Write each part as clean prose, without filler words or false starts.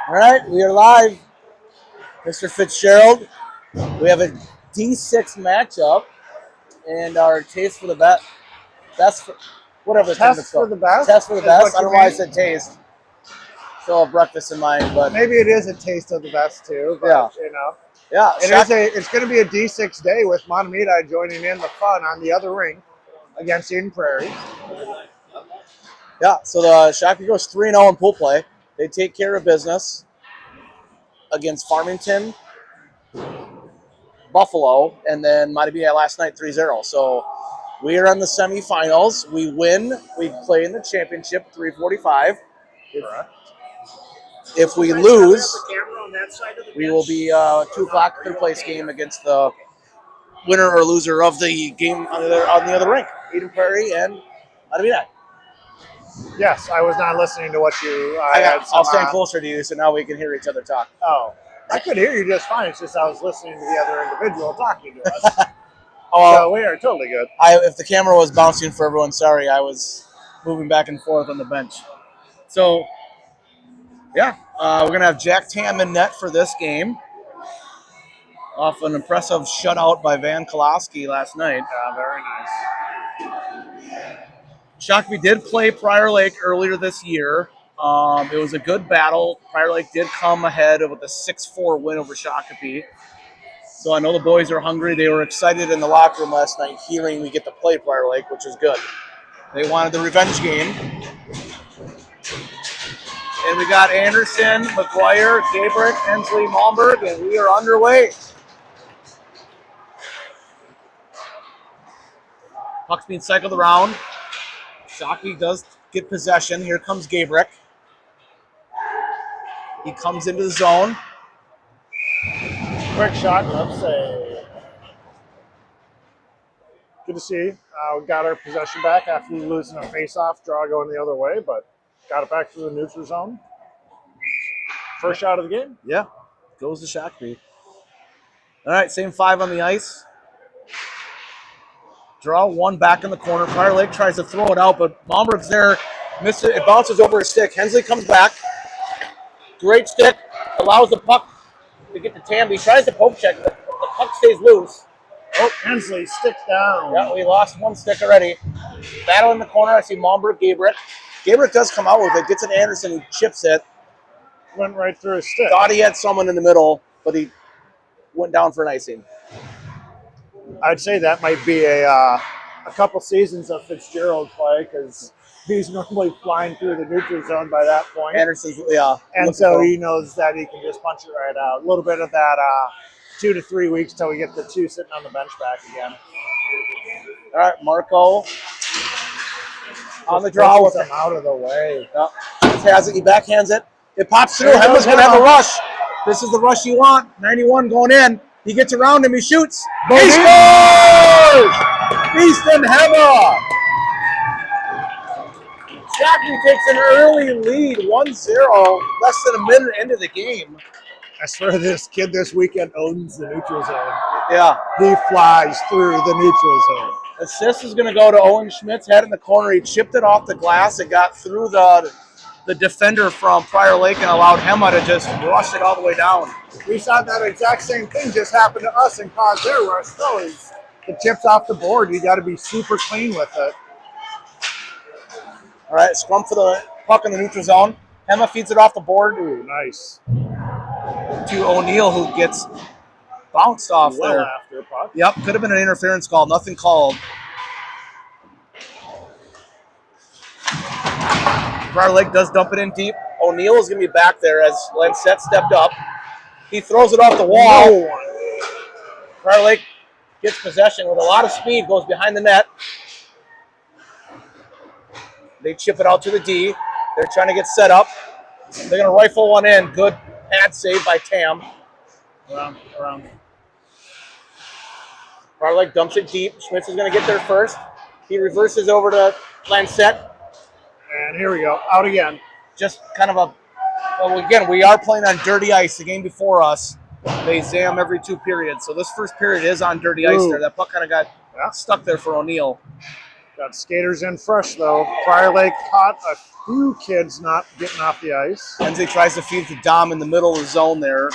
All right, we are live. Mr. Fitzgerald, we have a D6 matchup, and our taste for the best, whatever the Test for the best? Test for the best. I don't know why I said taste. Still have breakfast in mind, but maybe it is a taste of the best too. But, yeah, you know, yeah. It's going to be a D6 day with Montemita joining in the fun on the other ring against Eden Prairie. Yeah, so the Shakopee goes 3-0 in pool play. They take care of business against Farmington, Buffalo, and then Montemita last night 3-0. So we are in the semifinals. We win. We play in the championship 345. If we lose, we will be 2 o'clock third place game against the winner or loser of the game on the other rink, Eden Prairie and Montemita. Yes, I was not listening to what you. I'll stand closer to you so now we can hear each other talk. Oh, I could hear you just fine. It's just I was listening to the other individual talking to us. Oh, so we are totally good. If the camera was bouncing for everyone, sorry, I was moving back and forth on the bench. So, yeah, we're going to have Jack Tam in net for this game off an impressive shutout by Van Koloski last night. Yeah, very nice. Shakopee did play Prior Lake earlier this year. It was a good battle. Prior Lake did come ahead with a 6-4 win over Shakopee. So I know the boys are hungry. They were excited in the locker room last night hearing we get to play Prior Lake, which is good. They wanted the revenge game. And we got Anderson, McGuire, Gabrick, Hensley, Malmberg, and we are underway. Puck's being cycled around. Shakopee does get possession. Here comes Gabrick. He comes into the zone. Quick shot, let's say. Good to see. We got our possession back after losing a face-off draw going the other way, but got it back to the neutral zone. First shot of the game? Yeah, goes to Shakopee. All right, same 5 on the ice. Draw one back in the corner. Prior Lake tries to throw it out, but Malmberg's there. Missed it. It bounces over his stick. Hensley comes back. Great stick. Allows the puck to get to Tam. He tries to poke check, but the puck stays loose. Oh, Hensley, stick down. Yeah, we lost one stick already. Battle in the corner. I see Malmberg, Gabrick. Gabrick does come out with it. Gets an Anderson who chips it. Went right through his stick. Thought he had someone in the middle, but he went down for an icing. I'd say that might be a couple seasons of Fitzgerald play because he's normally flying through the neutral zone by that point. Anderson's, yeah. And so he knows that he can just punch it right out. A little bit of that 2 to 3 weeks till we get the 2 sitting on the bench back again. All right, Marco on the draw with him out of the way. Has it. He backhands it. It pops through. Hemma's going to have a rush. This is the rush you want. 91 going in. He gets around him. He shoots. He scores! Easton Hemma. Shakopee takes an early lead, 1-0, less than a minute into the game. I swear this kid this weekend owns the neutral zone. Yeah. He flies through the neutral zone. Assist is going to go to Owen Schmidt's head in the corner. He chipped it off the glass. It got through the defender from Prior Lake and allowed Hemma to just rush it all the way down. We saw that exact same thing just happen to us and cause their rush. So the chips off the board. You got to be super clean with it. All right, scrum for the puck in the neutral zone. Hemma feeds it off the board. Ooh, nice. To O'Neill, who gets bounced off there. After puck. Yep, could have been an interference call. Nothing called. Prior Lake does dump it in deep. O'Neill is going to be back there as Lancette stepped up. He throws it off the wall. Prior Lake gets possession with a lot of speed, goes behind the net. They chip it out to the D. They're trying to get set up. They're going to rifle one in. Good pad save by Tam. Around. Prior Lake dumps it deep. Schmitz is going to get there first. He reverses over to Lancette. And here we go. Out again. Just kind of well, again, we are playing on dirty ice. The game before us, they zam every 2 periods. So this first period is on dirty ice there. That puck kind of got stuck there for O'Neill. Got skaters in fresh, though. Prior Lake caught a few kids not getting off the ice. Hensley tries to feed to Dom in the middle of the zone there.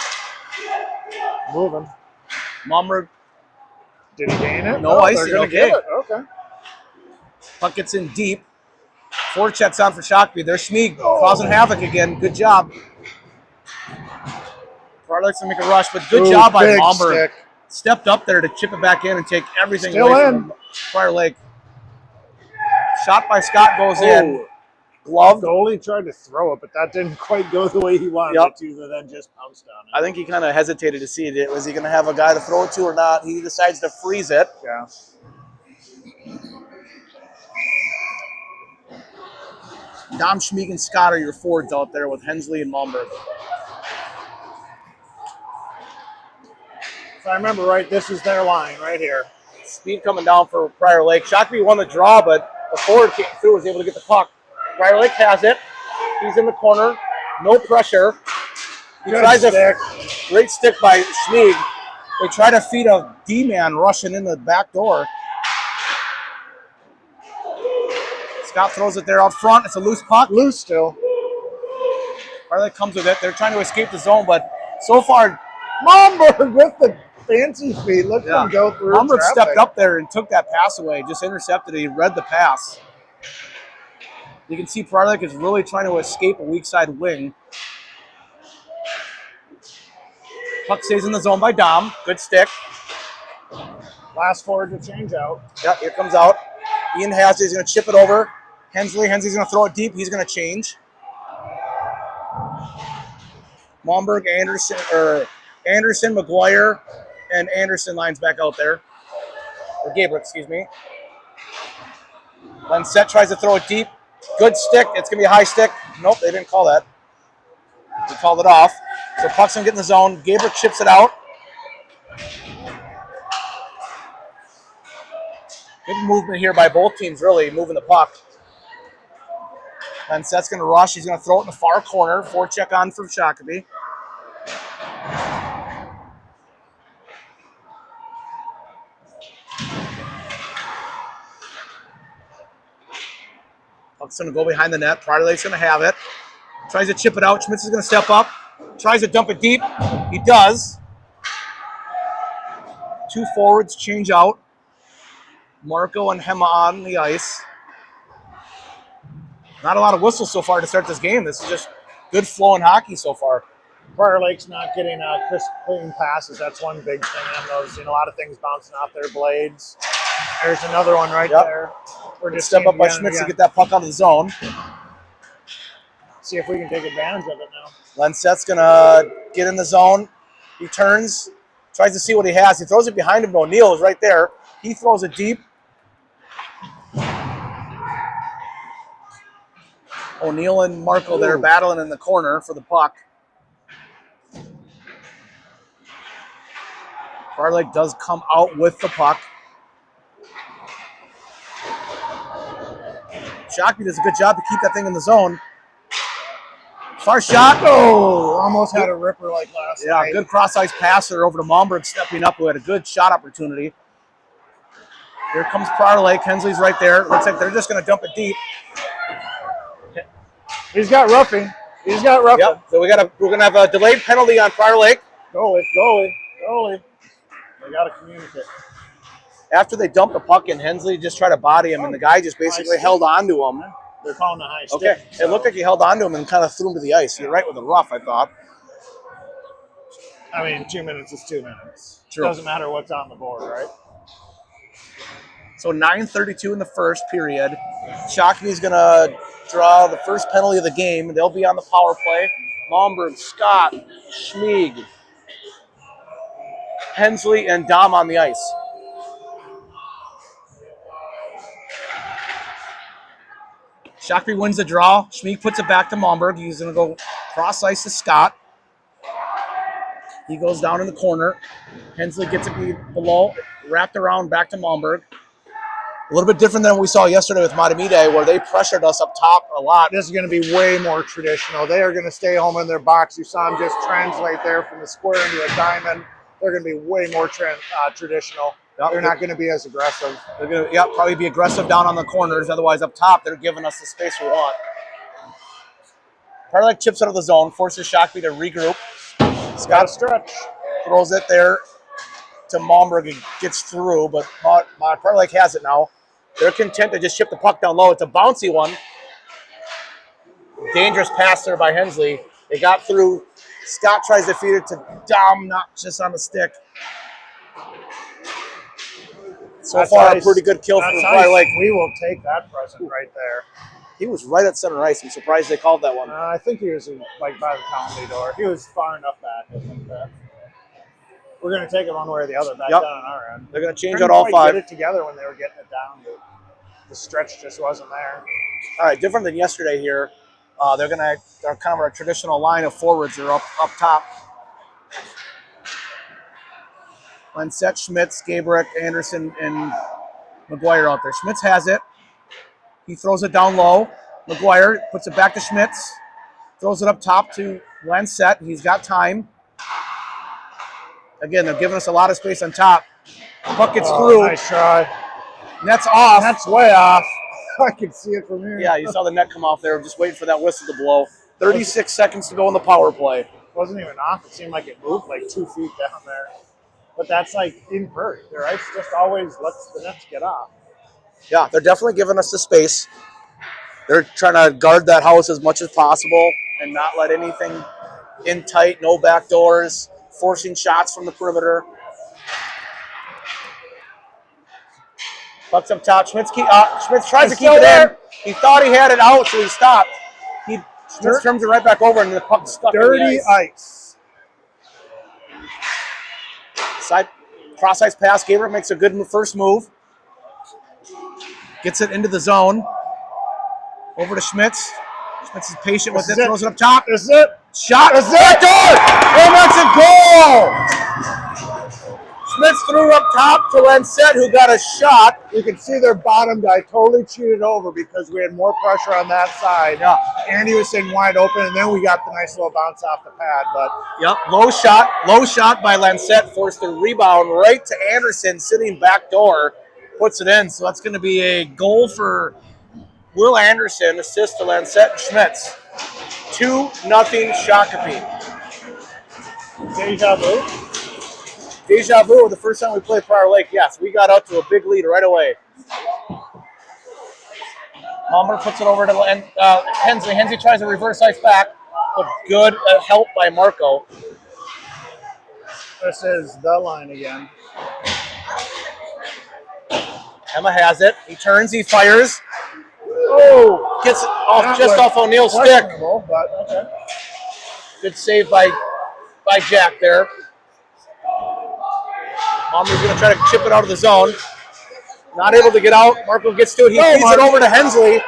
Moving. Momberg. Did he gain it? No icing, they're gonna okay. give it. Okay. Puck gets in deep. Forechecks on for Shakopee. There's Schmieg causing havoc again. Good job. Prior Lake's going to make a rush, but good job by Momberg. Stick. Stepped up there to chip it back in and take everything Still away in. from Prior Lake. Shot by Scott goes in. Glove. Goalie tried to throw it, but that didn't quite go the way he wanted it to, but then just pounced on it. I think he kind of hesitated to see it. Was he going to have a guy to throw it to or not? He decides to freeze it. Yeah. Dom, Schmieg, and Scott are your forwards out there with Hensley and Momberg. If I remember right, this is their line right here. Speed coming down for Prior Lake. Shakopee won the draw, but the forward came through, was able to get the puck. Prior Lake has it. He's in the corner. No pressure. He tries a great stick by Schmieg. They try to feed a D-man rushing in the back door. Scott throws it there out front. It's a loose puck. Loose still. Prior Lake comes with it. They're trying to escape the zone, but so far, Momberg with the fancy feet. Look at him go through. Momberg stepped up there and took that pass away. Just intercepted it. He read the pass. You can see Prior Lake is really trying to escape a weak side wing. Puck stays in the zone by Dom. Good stick. Last forward to change out. Yep, here comes out. Ian has it. He's going to chip it over. Hensley's going to throw it deep. He's going to change. Momberg, Anderson, McGuire, and Anderson lines back out there. Or Gabriel, excuse me. Lensett tries to throw it deep. Good stick. It's going to be a high stick. Nope, they didn't call that. They called it off. So puck's going to get in the zone. Gabriel chips it out. Good movement here by both teams, really, moving the puck. Lensett's going to rush. He's going to throw it in the far corner. Forecheck on from Shakopee. Puck's going to go behind the net. Prior Lake's going to have it. Tries to chip it out. Schmitz is going to step up. Tries to dump it deep. He does. Two forwards change out. Marco and Hema on the ice. Not a lot of whistles so far to start this game. This is just good flowing hockey so far. Prior Lake's not getting crisp, clean passes. That's one big thing I'm noticing. A lot of things bouncing off their blades. There's another one right there. We're just step up by Schmitz to get that puck out of the zone. See if we can take advantage of it now. Lensett's going to get in the zone. He turns, tries to see what he has. He throws it behind him. O'Neill is right there. He throws it deep. O'Neill and Marco there battling in the corner for the puck. Prior Lake does come out with the puck. Shakopee does a good job to keep that thing in the zone. Far shot. Oh, almost had a ripper like last night. Yeah, good cross-ice passer over to Momberg stepping up who had a good shot opportunity. Here comes Prior Lake. Hensley's right there. Looks like they're just going to dump it deep. He's got roughing. He's got roughing. Yep. So we're gonna have a delayed penalty on Prior Lake. Goalie. They got to communicate. After they dumped the puck in, Hensley just tried to body him, and the guy just basically held on to him. They're calling the high stick. Okay. It looked like he held on to him and kind of threw him to the ice. You're right with the rough, I thought. I mean, 2 minutes is 2 minutes. True. Doesn't matter what's on the board, right? So 9:32 in the first period. Shakopee's going to draw the first penalty of the game. They'll be on the power play. Momberg, Scott, Schmieg, Hensley, and Dom on the ice. Shakopee wins the draw. Schmieg puts it back to Momberg. He's going to go cross-ice to Scott. He goes down in the corner. Hensley gets it below, wrapped around back to Momberg. A little bit different than what we saw yesterday with Matamide, where they pressured us up top a lot. This is going to be way more traditional. They are going to stay home in their box. You saw them just translate there from the square into a diamond. They're going to be way more traditional. Yep. They're not going to be as aggressive. They're going to probably be aggressive down on the corners. Otherwise, up top, they're giving us the space we want. Prior Lake chips out of the zone, forces Shakopee to regroup. Scott stretch. Throws it there to Malmberg and gets through, but Prior Lake has it now. They're content to just chip the puck down low. It's a bouncy one. Dangerous pass there by Hensley. They got through. Scott tries to feed it to Dom, not just on the stick. So that's far, nice. A pretty good kill from Prior Lake. We will take that present right there. He was right at center ice. I'm surprised they called that one. I think he was like by the penalty door. He was far enough back. I think that. We're going to take it one way or the other back down on our end. They're going to change out all five. Get it together when they were getting it down. The stretch just wasn't there. All right, different than yesterday here. They're kind of our traditional line of forwards are up top. Lancette, Schmitz, Gabrick, Anderson, and McGuire out there. Schmitz has it. He throws it down low. McGuire puts it back to Schmitz. Throws it up top to Lancette. He's got time. Again, they're giving us a lot of space on top. Puck gets through. Nice try. Net's off. That's way off. I can see it from here. Yeah, you saw the net come off there. Just waiting for that whistle to blow. 36 seconds to go in the power play. It wasn't even off. It seemed like it moved like 2 feet down there. But that's like invert. Their ice just always lets the nets get off. Yeah, they're definitely giving us the space. They're trying to guard that house as much as possible and not let anything in tight, no back doors, forcing shots from the perimeter. Puck's up top. Schmitz tries to keep it in. He thought he had it out, so he stopped. Schmitz turns it right back over, and the puck's stuck in the ice. Side cross ice pass. Gabriel makes a good first move. Gets it into the zone. Over to Schmitz. Schmitz is patient with it. Throws it up top. This is it. Shot. This is it. Door. And that's a goal. Schmitz threw up top to Lancette, who got a shot. You can see their bottom guy totally cheated over because we had more pressure on that side. Yeah. And he was sitting wide open, and then we got the nice little bounce off the pad. But yep, low shot by Lancette, forced the rebound right to Anderson, sitting back door, puts it in. So that's going to be a goal for Will Anderson, assist to Lancette and Schmitz. 2-0 Shakopee. Deja vu, the first time we played Prior Lake, yes, we got out to a big lead right away. Palmer puts it over to Hensley. Hensley tries to reverse ice back, but good help by Marco. This is the line again. Emma has it. He turns, he fires. Oh, gets it off O'Neill's stick. But okay. Good save by Jack there. Palmer's going to try to chip it out of the zone. Not able to get out. Marco gets to it. He feeds it over to Hensley.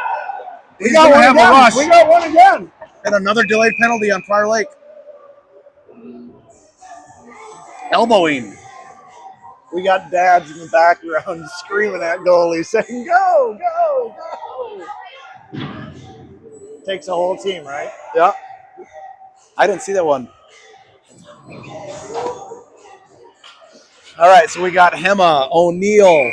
We got one again. And another delayed penalty on Prior Lake. Elbowing. We got dads in the background screaming at goalie, saying, go, go, go. Takes a whole team, right? Yeah. I didn't see that one. All right, so we got Hema, O'Neill.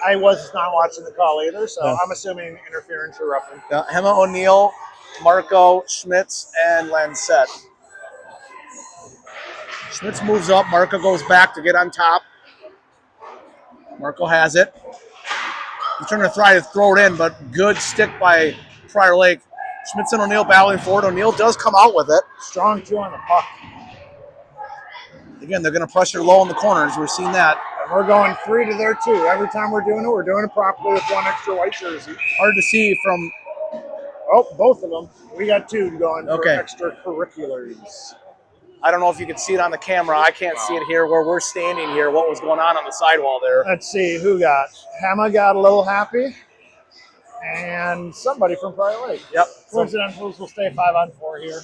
I was not watching the call either, so I'm assuming interference or roughing. Hema, O'Neill, Marco, Schmitz, and Lancette. Schmitz moves up. Marco goes back to get on top. Marco has it. He's trying to try to throw it in, but good stick by Prior Lake. Schmitz and O'Neill battling forward. O'Neill does come out with it. Strong two on the puck. Again, they're going to pressure low in the corners. We've seen that. And we're going 3 to their 2. Every time we're doing it properly with one extra white jersey. Hard to see from... Oh, both of them. We got 2 going for extracurriculars. I don't know if you can see it on the camera. I can't see it here where we're standing here, what was going on the sidewall there. Let's see who got. Hema got a little happy. And somebody from Prior Lake. Yep. Coincidentals will stay 5-on-4 here.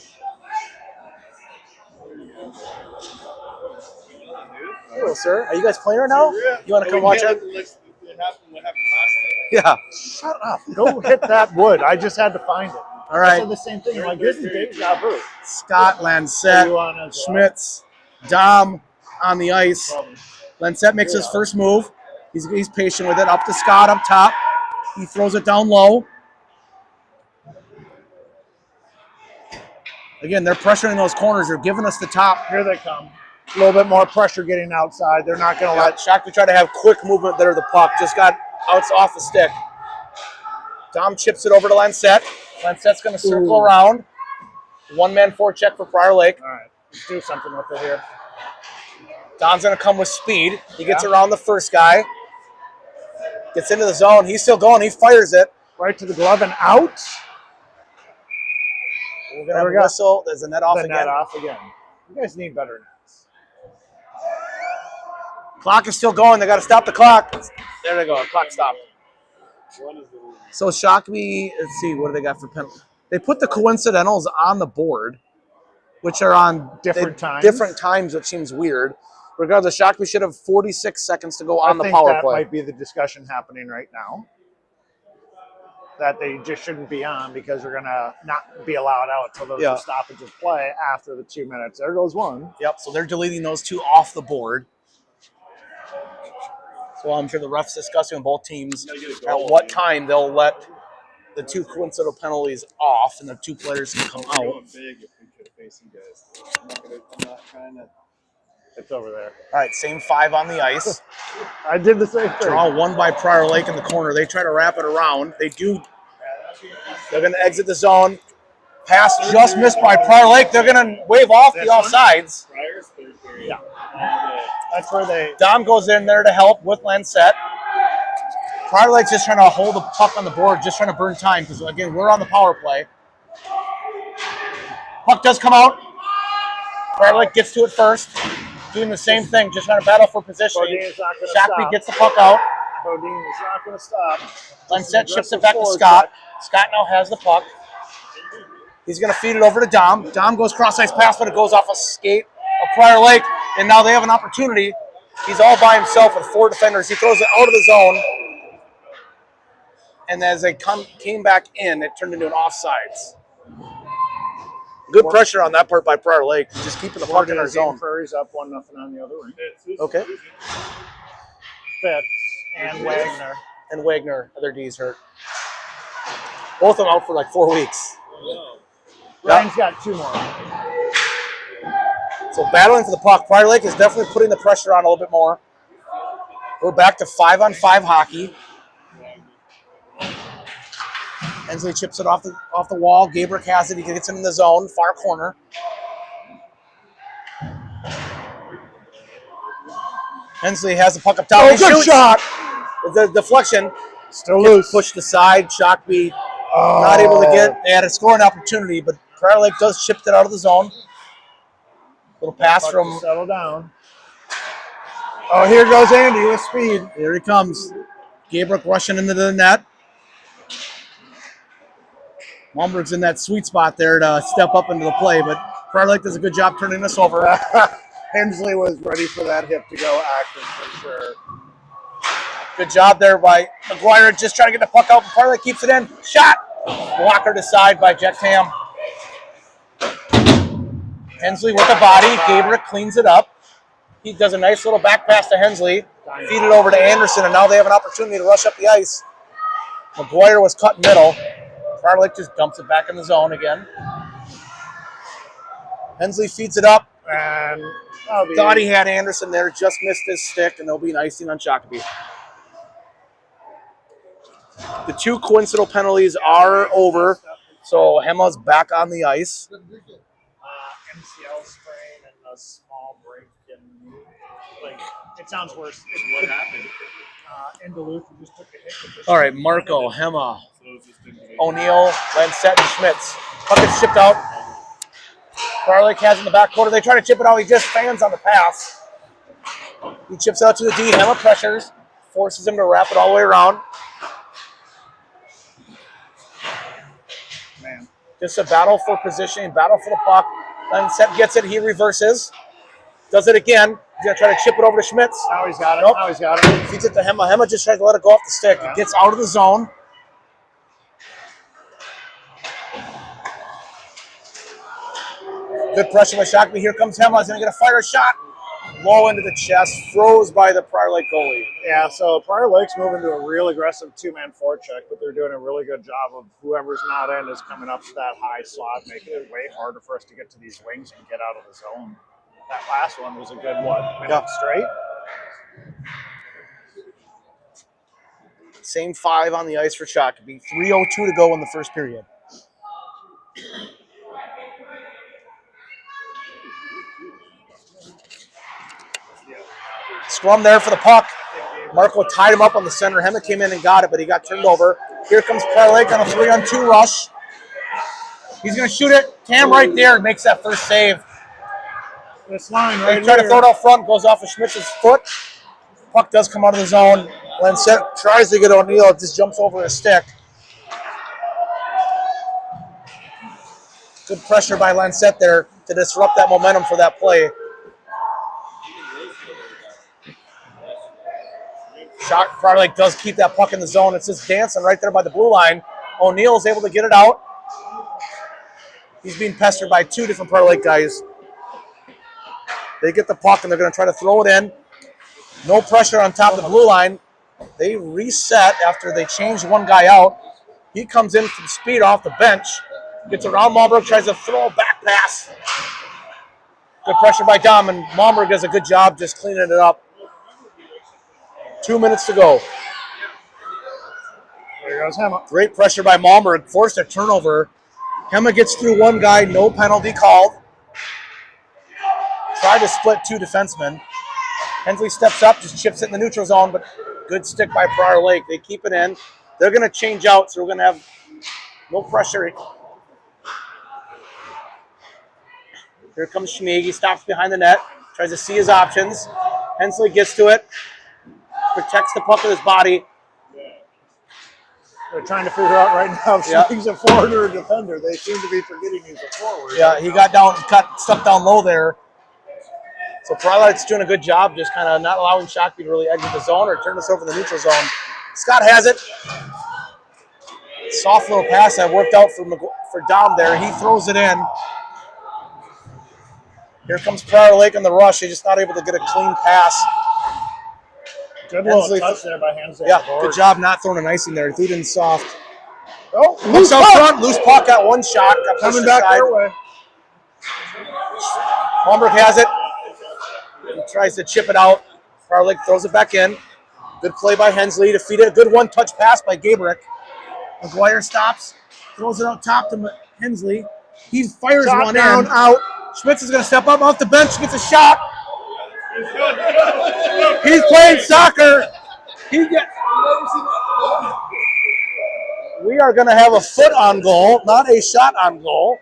Hello, sir. Are you guys playing right now? Yeah. You want to come watch it? What happened last time? Yeah. Shut up. Go hit that wood. I just had to find it. All right. I said the same thing. Like, this is deja vu. Scott, Lancette, Schmitz, Dom on the ice. Lancette makes his first move. He's patient with it. Up to Scott up top. He throws it down low. Again, they're pressuring those corners. They're giving us the top. Here they come. A little bit more pressure getting outside. They're not going to let. Shakopee try to have quick movement there. The puck just got off the stick. Dom chips it over to Lancette. Lansette's going to circle around. One-man forecheck for Prior Lake. All right, let's do something with it here. Dom's going to come with speed. He gets around the first guy. Gets into the zone. He's still going. He fires it. Right to the glove and out. We're going to have a whistle. There's a net off again. Net off again. You guys need better nets. Clock is still going. They got to stop the clock. There they go. Clock stopped. So Shakopee, let's see, what do they got for penalty? They put the coincidentals on the board, which are on different times, which seems weird. Regardless, Shakopee should have 46 seconds to go on the power that play. Might be the discussion happening right now. That they just shouldn't be on because they're going to not be allowed out until there's a stoppage of play after the 2 minutes. There goes one. Yep, so they're deleting those two off the board. So I'm sure the refs discussing with both teams at what time they'll let the two coincidental penalties off and the two players can come out. It's over there. All right, same 5 on the ice. I did the same thing. Draw one by Prior Lake in the corner. They try to wrap it around. They do. They're going to exit the zone. Pass just missed by Prior Lake. They're going to wave off the offsides. Yeah. That's where they... Dom goes in there to help with Lancette. Prior Lake's just trying to hold the puck on the board, just trying to burn time because, again, we're on the power play. Puck does come out. Prior Lake gets to it first. Doing the same thing, just trying to battle for positioning. Shakopee gets the puck out. Bodine is not going to stop. Lancette chips it back to Scott. Scott now has the puck. He's going to feed it over to Dom. Dom goes cross-ice pass, but it goes off a skate of Prior Lake, and now they have an opportunity. He's all by himself with 4 defenders. He throws it out of the zone, and as they came back in, it turned into an offsides. Good pressure on that part by Prior Lake, just keeping the puck in our zone. Prairie's up 1-0 on the other ring. Okay. Fitz and Wagner. And Wagner, other D's hurt. Both of them out for like 4 weeks. Ryan's got 2 more. So battling for the puck. Prior Lake is definitely putting the pressure on a little bit more. We're back to 5-on-5 hockey. Hensley chips it off the wall. Gabriel has it. He gets it in the zone, far corner. Hensley has the puck up top. Oh, good shot! The deflection. Still loose. Pushed aside. Shakopee not able to get. They had a scoring opportunity, but Prior Lake does chip it out of the zone. Little pass from. Settle down. Oh, here goes Andy with speed. Here he comes. Gabriel rushing into the net. Malmberg's in that sweet spot there to step up into the play, but Prior Lake does a good job turning this over. Hensley was ready for that hip to go active for sure. Good job there by McGuire, just trying to get the puck out. Prior Lake keeps it in. Shot! Blocker to side by Jet Tam. Hensley with the body. Gabriel cleans it up. He does a nice little back pass to Hensley. Feed it over to Anderson, and now they have an opportunity to rush up the ice. McGuire was cut middle. Prior Lake just dumps it back in the zone again. Hensley feeds it up. And thought he had Anderson there, just missed his stick, and there'll be an icing on Shakopee. The 2 coincidental penalties are over, so Hema's back on the ice. MCL sprain and a small break in, like, it sounds worse. What happened? In Duluth, we just took a hit. All right, Marco, Hema, O'Neill, Lancette, and Schmitz. Puck gets chipped out. Prior Lake has in the back quarter. They try to chip it out. He just fans on the pass. He chips out to the D. Hema pressures, forces him to wrap it all the way around. Man. Just a battle for positioning, battle for the puck. Lancette gets it. He reverses. Does it again. He's going to try to chip it over to Schmitz. Now he's got it. Nope. Now he's got it. Feeds it to Hema. Hema just tries to let it go off the stick. It gets out of the zone. Good pressure by Shakopee. Here comes Hema. He's going to get a fire shot. low into the chest, froze by the Prior Lake goalie. Yeah, so Prior Lake's moving to a real aggressive two-man forecheck, but they're doing a really good job of whoever's not in is coming up to that high slot, making it way harder for us to get to these wings and get out of the zone. That last one was a good, minute straight? Same 5 on the ice for Shakopee. 3:02 to go in the first period. Scrum there for the puck. Marco tied him up on the center. Hema came in and got it, but he got turned over. Here comes Prior Lake on a 3-on-2 rush. He's going to shoot it. Cam right there makes that first save. This line They right try here. to throw it out front, goes off of Schmitz's foot. Puck does come out of the zone. Lancette tries to get O'Neill. It just jumps over his stick. Good pressure by Lancette there to disrupt that momentum for that play. Prior Lake does keep that puck in the zone. It's just dancing right there by the blue line. O'Neill's able to get it out. He's being pestered by 2 different Prior Lake guys. They get the puck and they're going to try to throw it in. No pressure on top of the blue line. They reset after they changed one guy out. He comes in from speed off the bench. Gets around Malmberg, tries to throw a back pass. Good pressure by Dom, and Malmberg does a good job just cleaning it up. 2 minutes to go. There goes Hema. Great pressure by Malmberg. Forced a turnover. Hema gets through one guy, no penalty called. Tried to split 2 defensemen. Hensley steps up, just chips it in the neutral zone, but good stick by Prior Lake. They keep it in. They're going to change out, so we're going to have no pressure. Here comes Schmieg. He stops behind the net, tries to see his options. Hensley gets to it, protects the puck with his body. They're trying to figure out right now if Schmieg's a forward or a defender. They seem to be forgetting he's a forward. Yeah, he got stuck down low there. So Prior Lake's doing a good job just kind of not allowing Shakopee to really exit the zone or turn this over the neutral zone. Scott has it. Soft little pass that worked out for Dom there. He throws it in. Here comes Prior Lake on the rush. He's just not able to get a clean pass. Good little touch there by Hensley. Yeah, good job not throwing an icing there. He threw it in soft. Oh, loose out front. Loose puck got one shot. Got coming back their way. Malmberg has it. He tries to chip it out. Prior Lake throws it back in. Good play by Hensley to feed it. Good one-touch pass by Gabrick. McGuire stops, throws it out top to Hensley. He fires one down, out. Schmitz is going to step up off the bench, gets a shot. He's playing soccer. We are going to have a foot on goal, not a shot on goal.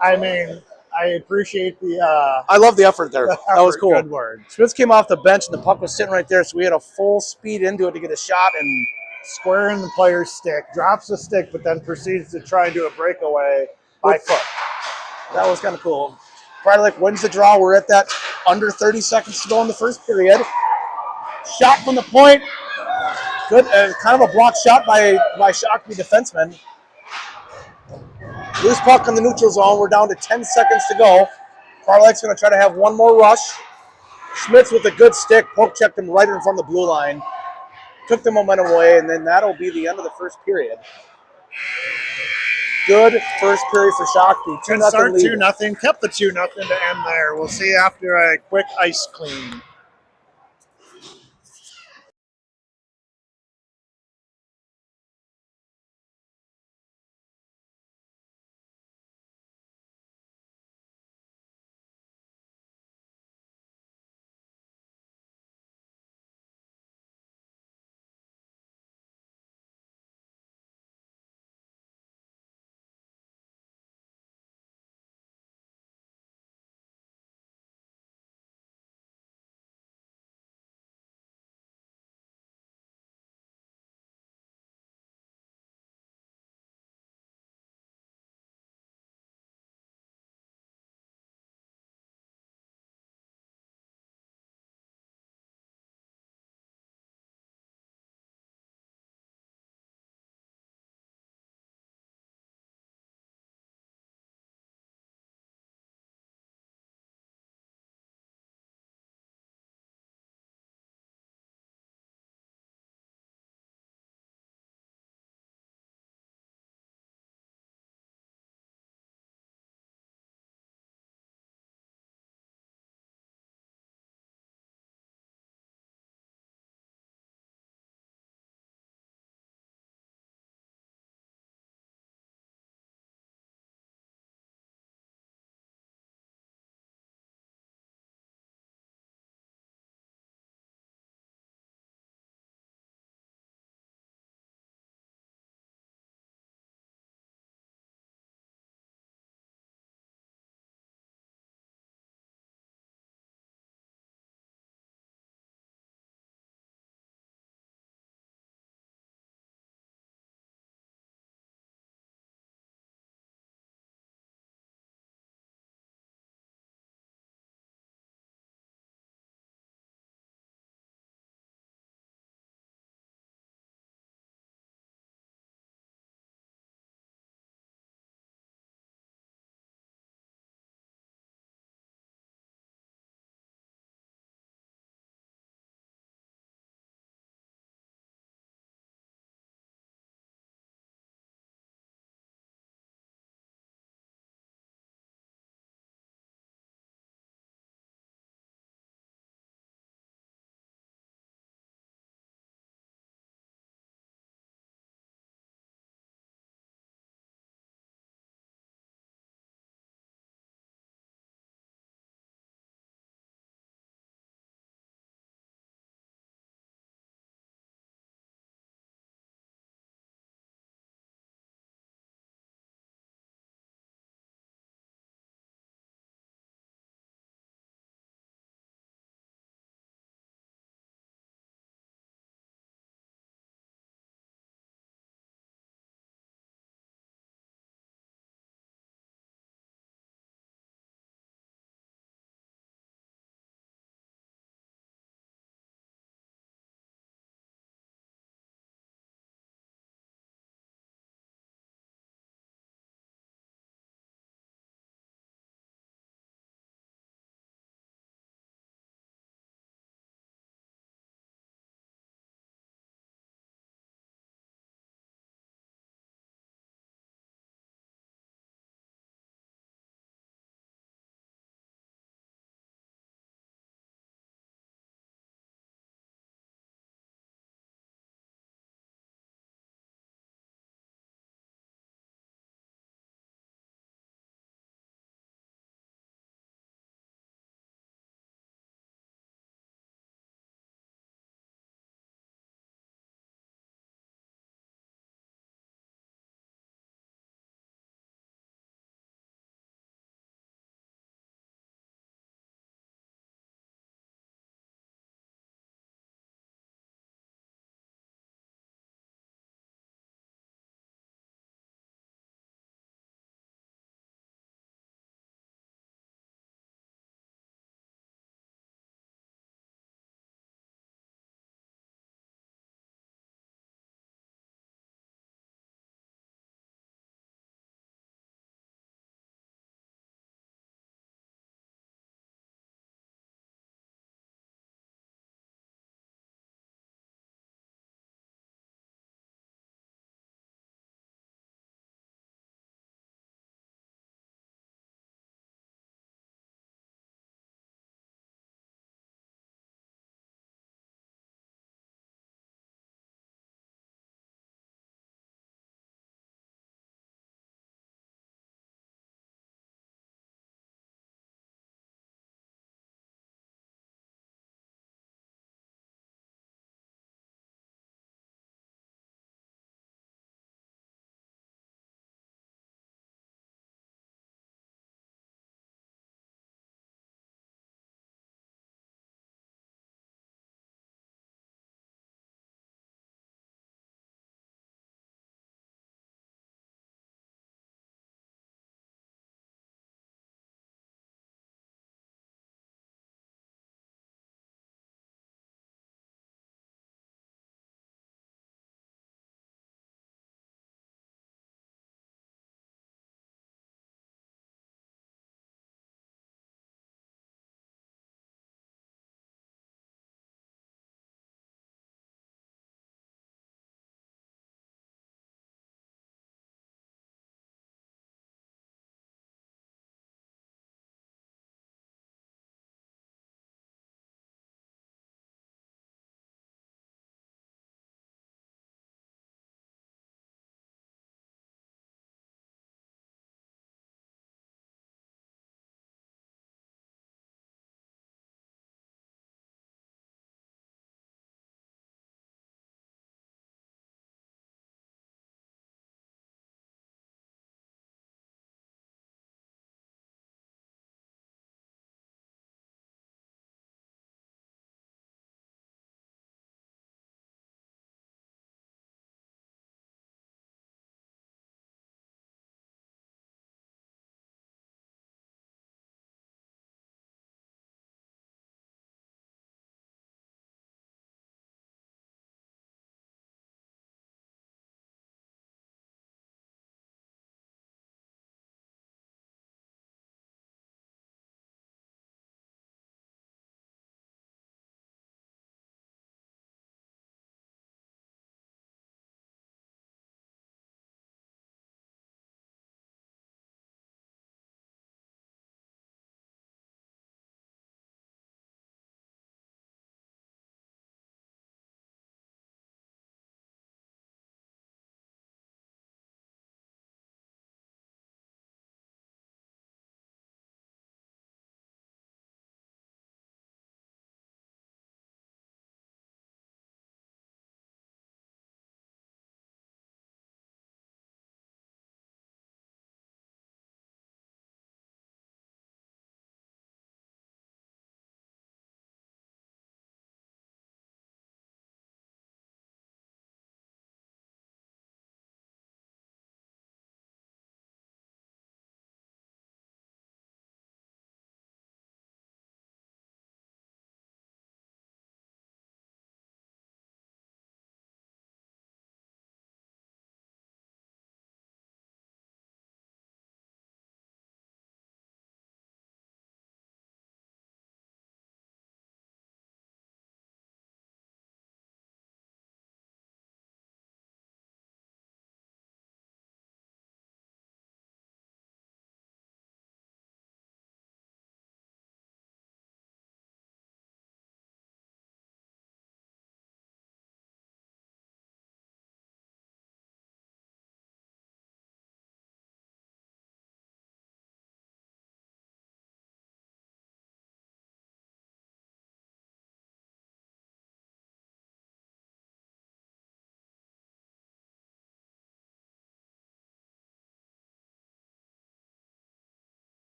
I mean, I appreciate the. I love the effort there. That was cool. Good word. Schmitz came off the bench and the puck was sitting right there, so we had a full speed into it to get a shot and square in the player's stick, drops the stick, but then proceeds to try and do a breakaway by foot. That was kind of cool. Prior Lake wins the draw. We're at that under 30 seconds to go in the first period. Shot from the point. Good, kind of a blocked shot by Shakopee defenseman. Loose puck in the neutral zone. We're down to 10 seconds to go. Prior Lake's going to try to have one more rush. Schmitz with a good stick, poke checked him right in front of the blue line. Took the momentum away, and then that'll be the end of the first period. Good first period for Shakopee. 2-0 lead. 2-0. Kept the 2-0 to end there. We'll see after a quick ice clean.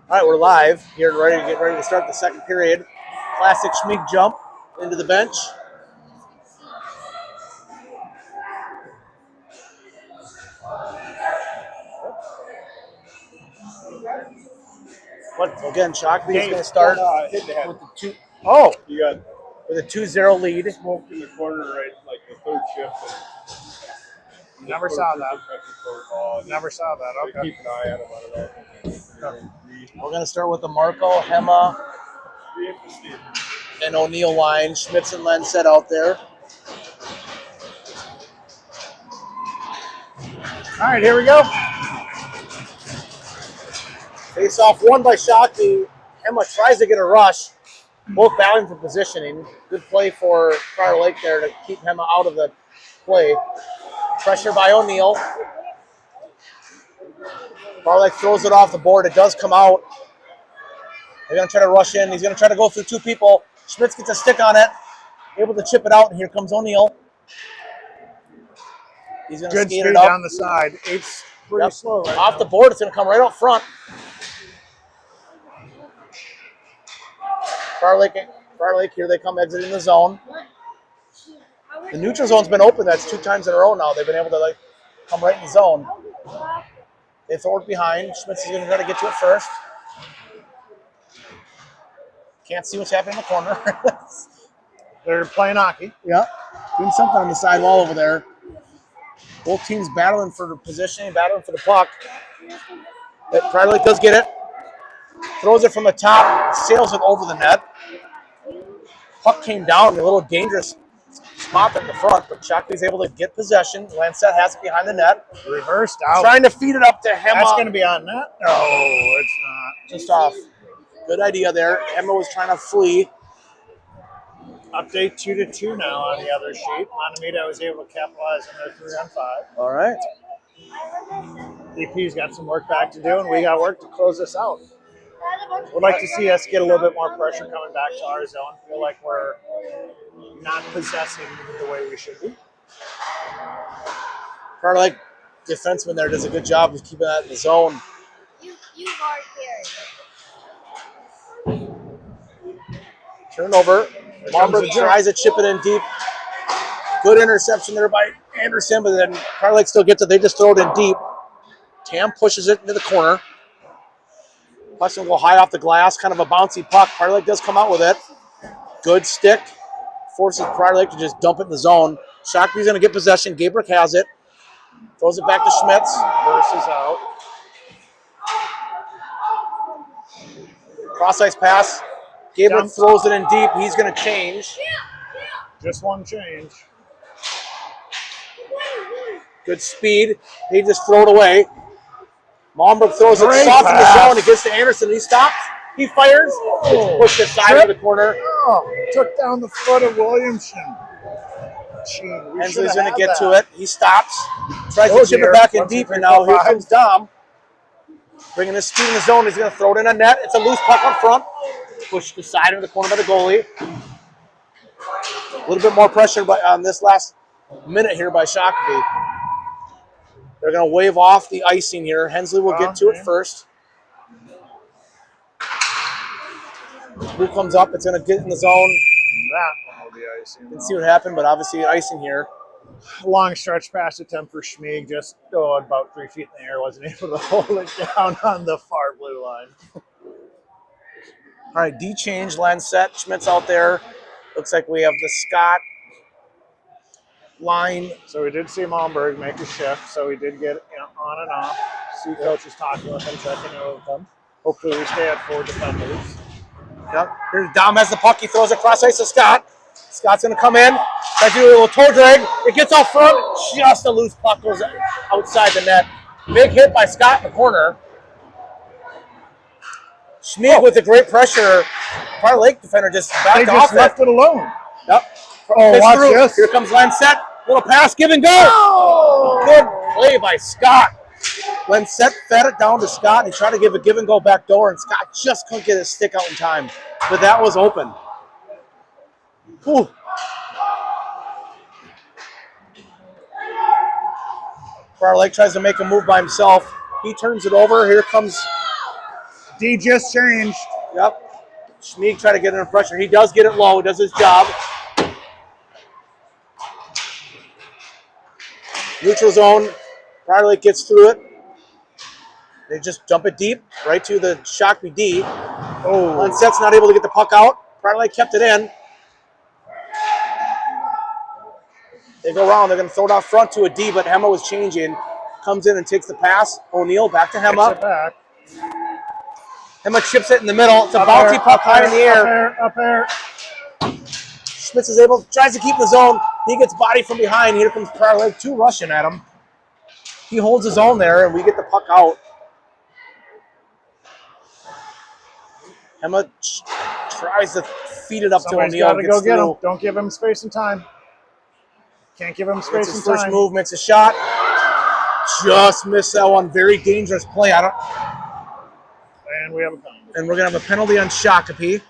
All right, we're live here, get ready to start the second period. Classic Schmeek jump into the bench. What again? Shakopee is going to start Hit the head. with the two You got with a 2-0 lead. smoke in the corner, right? Like the third shift. Never saw that. Never saw that. Okay. Keep an eye on him. I don't know. We're going to start with the Marco, Hema, Be interesting. and O'Neill line. Schmitz and Lenset out there. All right, here we go. Face off won by Shakopee. Hema tries to get a rush. Both battling for positioning. Good play for Prior Lake there to keep Hema out of the play. Pressure by O'Neill. Prior Lake throws it off the board. It does come out. They're going to try to rush in. He's going to try to go through two people. Schmitz gets a stick on it. Able to chip it out. And here comes O'Neill. He's going to Good skate speed it up. down the side. It's pretty slow right Off now. the board. It's going to come right out front. Prior Lake, here they come exiting the zone. The neutral zone's been open. That's 2 times in a row now. They've been able to come right in the zone. They throw it behind. Schmitz is going to try to get to it first. Can't see what's happening in the corner. They're playing hockey. Yeah, doing something on the side wall over there. Both teams battling for the positioning, battling for the puck. Prior Lake does get it. Throws it from the top, sails it over the net. Puck came down, a little dangerous spot in the front, but Shakopee's able to get possession. Lancet has it behind the net. Reversed out. Trying to feed it up to Hema. That's going to be on net? No, it's not. Just off. Good idea there. Hema was trying to flee. Update 2-2 now on the other sheet. Montemita was able to capitalize on their 3-on-5. All right. DP's got some work back to do, and we got work to close this out. Would like to see us get a little bit more pressure coming back to our zone. Feel like we're not possessing the way we should be. Prior Lake defenseman there does a good job of keeping that in the zone. You are here. Turnover. Momberg tries to chip it in deep. Good interception there by Anderson, but then Prior Lake still gets it. They just throw it in deep. Tam pushes it into the corner. Puck's going to go high off the glass, kind of a bouncy puck. Prior Lake does come out with it. Good stick. Forces Prior Lake to just dump it in the zone. Shakopee's going to get possession. Gabrick has it. Throws it back to Schmitz. Versus out. Cross-ice pass. Gabrick throws it in deep. He's going to change. Just one change. Good speed. He just throw it away. Momberg throws it Great soft in the pass. zone. It gets to Anderson. He stops. He fires. It's pushed aside of the corner. Oh, took down the foot of Williamson. Hensley's going to get to it. He stops. Tries to chip it back in deep. And now here comes Dom. Bringing his speed in the zone. He's going to throw it in a net. It's a loose puck up front. Pushed aside of the corner by the goalie. A little bit more pressure on this last minute here by Shakopee. They're going to wave off the icing here. Hensley will get to it first. Blue comes up. It's going to get in the zone. That one will be icing. Didn't see what happened, but obviously icing here. Long stretch pass attempt for Schmeeg. Just about 3 feet in the air. Wasn't able to hold it down on the far blue line. All right, D change, Lancet. Schmitz out there. Looks like we have the Scott line. So we did see Momberg make a shift. So we did get on and off. See coaches talking with them, checking in with them. Hopefully we stay at 4 defenders. Yep. Here's Dom has the puck. He throws it cross ice to Scott. Scott's going to come in. Tries to do a little toe drag. It gets out front. Just a loose puck goes outside the net. Big hit by Scott in the corner. Schmeeg with the great pressure. Prior Lake defender just backed They just off left it alone. Yep. Oh, Fits watch through. this. Here comes Lancet. Little pass, give and go. Oh! Good play by Scott. Lancet fed it down to Scott. He tried to give a give and go back door, and Scott just couldn't get his stick out in time. But that was open. Whew. Prior Lake tries to make a move by himself. He turns it over. Here comes D just changed. Yep. Schmieg tried to get under pressure. He does get it low. He does his job. Neutral zone. Prior Lake gets through it. They just dump it deep, right to the Shakopee D. Oh, Unset's not able to get the puck out. Prior Lake kept it in. They go around. They're going to throw it out front to a D, but Hema was changing. Comes in and takes the pass. O'Neal back to gets it Hema. back. Hema chips it in the middle. It's a Up bouncy there, puck up high in the air. there, up there. Schmitz is able, tries to keep the zone. He gets body from behind. Here comes Prior Lake, 2 rushing at him. He holds his own there, and we get the puck out. Hema tries to feed it up Somebody's to O'Neal. got to go get him. Don't give him space and time. Can't give him space It's his and first time. move, makes a shot. Just missed that one. Very dangerous play. And we have a penalty. And we're going to have a penalty on Shakopee.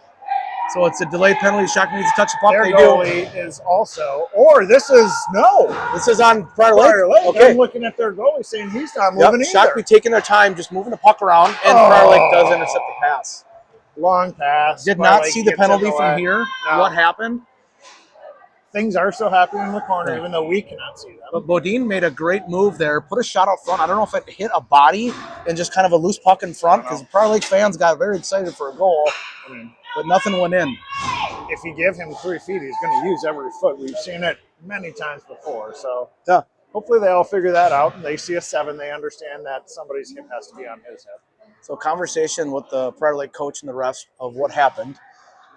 So it's a delayed penalty. Shakopee needs to touch the puck. Their They goalie is also, or this is, no. do. This is on Prior Lake. Prior Lake. Okay. I'm looking at their goalie saying he's not Yep. moving either. Shakopee taking their time, just moving the puck around, and Prior Lake does intercept the pass. Long pass. Did Prior not Lake see the gets in penalty the from way. here. No. What happened? Things are still happening in the corner, Yeah. even though we cannot see them. But Bodine made a great move there. Put a shot out front. I don't know if it hit a body and just kind of a loose puck in front because Prior Lake fans got very excited for a goal, but nothing went in. If you give him 3 feet, he's going to use every foot. We've seen it many times before. So Yeah. hopefully they all figure that out. And they see a 7. They understand that somebody's hip has to be on his head. So conversation with the Prior Lake coach and the refs of what happened.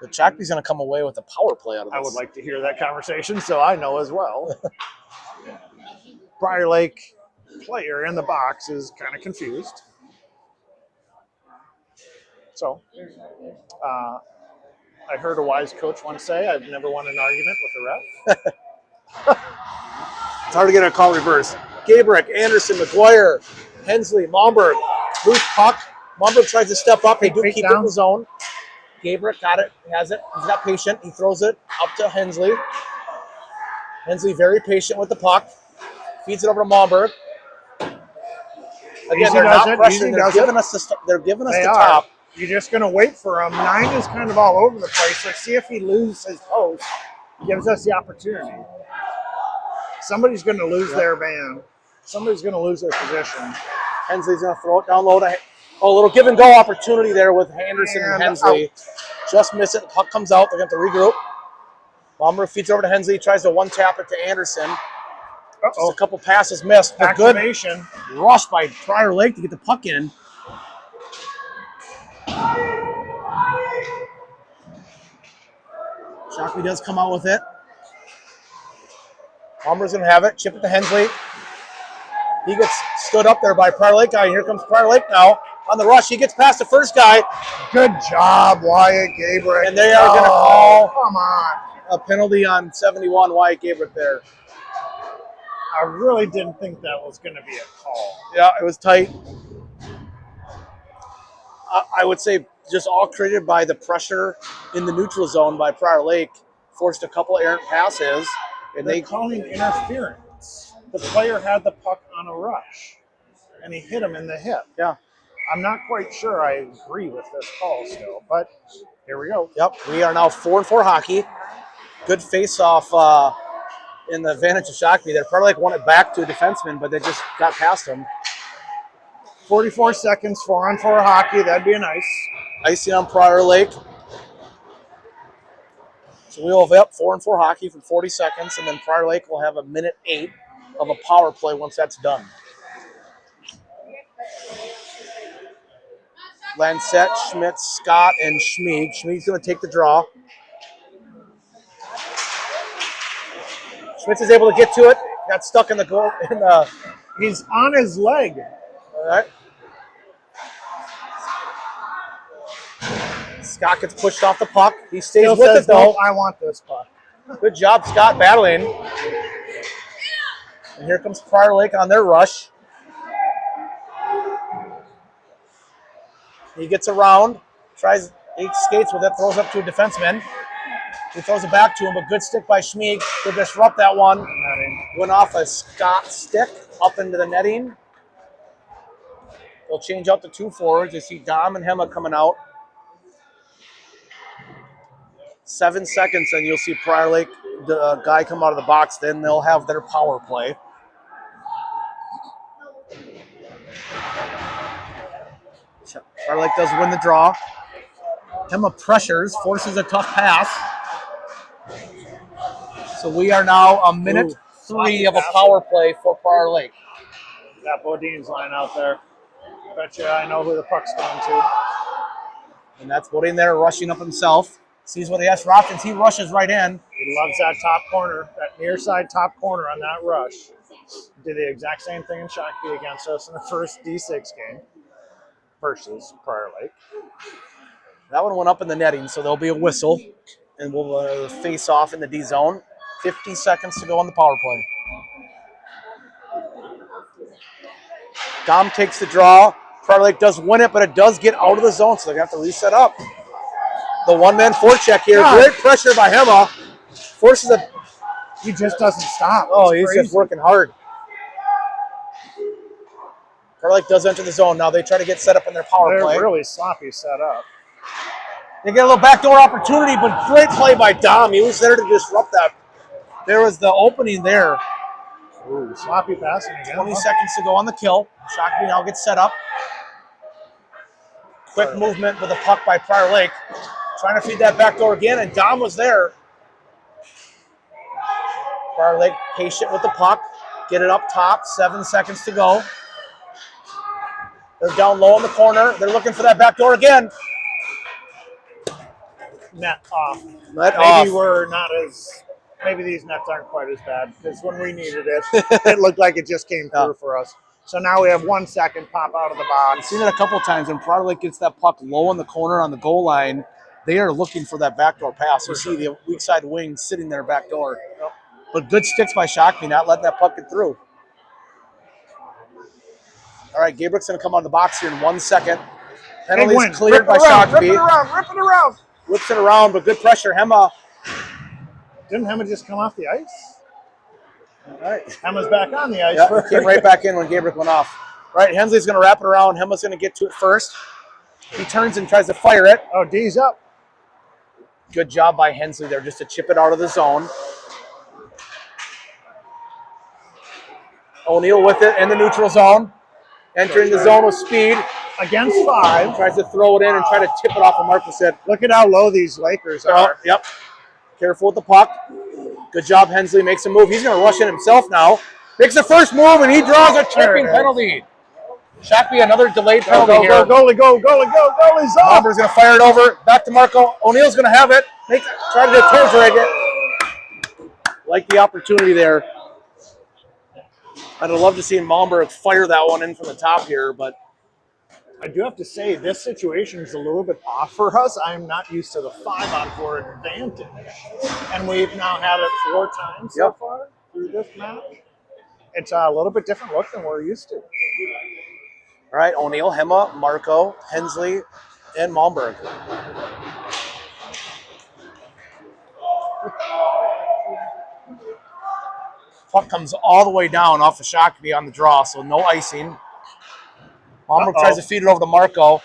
But Shakopee's going to come away with a power play out of this. I would like to hear that conversation so I know as well. Prior Lake player in the box is kind of confused. So I heard a wise coach once say, I've never won an argument with a ref. It's hard to get a call reverse. Gabrick, Anderson, McGuire, Hensley, Momberg, loose puck. Momberg tries to step up. They do Feet keep it down. in the zone. Gabrick got it, has it. He's not patient. He throws it up to Hensley. Hensley very patient with the puck. Feeds it over to Momberg. Again, Easy they're does not it, pressuring. easy They're does giving it. us they're giving us They the are. top. You're just going to wait for him. 9 is kind of all over the place. Let's see if he loses his post. Gives us the opportunity. Somebody's going to lose their man. Somebody's going to lose their position. Hensley's going to throw it down low to a little give and go opportunity there with Anderson and And Hensley. Just miss it. The puck comes out. They're going to have to regroup. Bomber feeds over to Hensley. Tries to one-tap it to Anderson. Just a couple passes missed. But good Activation. rush by Prior Lake to get the puck in. Shakopee does come out with it. Bomber's going to have it. Chip it to Hensley. He gets stood up there by Prior Lake guy. Here comes Prior Lake now on the rush. He gets past the first guy. Good job, Wyatt Gabrick. And they are going to call Come on. a penalty on 71. Wyatt Gabrick there. I really didn't think that was going to be a call. Yeah, it was tight. I would say just all created by the pressure in the neutral zone by Prior Lake. Forced a couple errant passes. And They're they calling interference. The player had the puck on a rush, and he hit him in the hip. Yeah. I'm not quite sure I agree with this call still, but here we go. Yep, we are now 4-4 hockey. Good face-off in the advantage of Shakopee. They probably won it back to a defenseman, but they just got past him. 44 seconds, 4-on-4 hockey. That'd be a nice. Icing on Prior Lake. So we will have 4-4 hockey for 40 seconds, and then Prior Lake will have a minute 8 of a power play once that's done. Lancette, Schmitz, Scott, and Schmieg. Schmieg's going to take the draw. Schmitz is able to get to it. Got stuck in the goal. He's on his leg. All right. Scott gets pushed off the puck. He stays Still with says, it, though. "No, I want this puck." Good job, Scott, battling. And here comes Prior Lake on their rush. He gets around, he skates with it, throws up to a defenseman. He throws it back to him, but good stick by Schmieg to disrupt that one. Went off a Scott stick up into the netting. They'll change out the 2 forwards. You see Dom and Hema coming out. 7 seconds, and you'll see Prior Lake, the guy, come out of the box. Then they'll have their power play. Prior Lake does win the draw. Hema pressures, forces a tough pass. So we are now a minute 3 of a power play for Prior Lake. Got Bodine's line out there. Bet you I know who the puck's going to. And that's Bodine there rushing up himself. Sees what he has for options. He rushes right in. He loves that top corner, that near side top corner on that rush. Did the exact same thing in Shakopee against us in the first D6 game versus Prior Lake. That one went up in the netting, so there'll be a whistle. And we'll face off in the D zone. 50 seconds to go on the power play. Dom takes the draw. Prior Lake does win it, but it does get out of the zone, so they're going to have to reset up. The one-man forecheck here. God. Great pressure by Hema. Forces a... He just doesn't stop. Oh, It's he's crazy. just working hard. Prior Lake does enter the zone. Now they try to get set up in their power They're play. really sloppy set up. They get a little backdoor opportunity, but great play by Dom. He was there to disrupt that. There was the opening there. Ooh, sloppy passing again. 20 seconds to go on the kill. Shakopee now gets set up. Quick movement with a puck by Prior Lake. Trying to feed that backdoor again, and Dom was there. Prior Lake patient with the puck. Get it up top. 7 seconds to go. They're down low in the corner. They're looking for that backdoor again. Net off. Net Maybe off. we're not as. Maybe these nets aren't quite as bad because when we needed it, it looked like it just came through for us. So now we have 1 second pop out of the I've box. seen it a couple times when Prior Lake gets that puck low in the corner on the goal line. They are looking for that backdoor pass. You see the weak side wing sitting there backdoor. But good sticks by Shakopee, not letting that puck get through. All right, Gabriel's going to come out of the box here in 1 second. Penalties cleared by Shakopee. Rip it around. Whips it around, but good pressure. Hema. Didn't Hema just come off the ice? All right. Hema's back on the ice. Yeah, came right back in when Gabriel went off. All right, Hensley's going to wrap it around. Hema's going to get to it first. He turns and tries to fire it. Oh, D's up. Good job by Hensley there just to chip it out of the zone. O'Neal with it in the neutral zone. Entering the zone with speed. Against 5. Tries to throw it in and try to tip it off of Marcus' head. Look at how low these Lakers are. Yep. Careful with the puck. Good job, Hensley makes a move. He's going to rush in himself now. Makes the first move, and he draws a tripping penalty. Shakopee, another delayed penalty here. Goalie, go. Goalie's off. Bomber's going to fire it over. Back to Marco. O'Neal's going to have it. Try to get towards it. Like the opportunity there. I'd have loved to see Malmberg fire that one in from the top here, but I do have to say, this situation is a little bit off for us. I'm not used to the 5-on-4 advantage. And we've now had it 4 times so far through this match. It's a little bit different look than we're used to. All right, O'Neal, Hema, Marco, Hensley, and Malmberg. Puck comes all the way down off the Shakopee on the draw, so no icing. Malmberg tries to feed it over to Marco.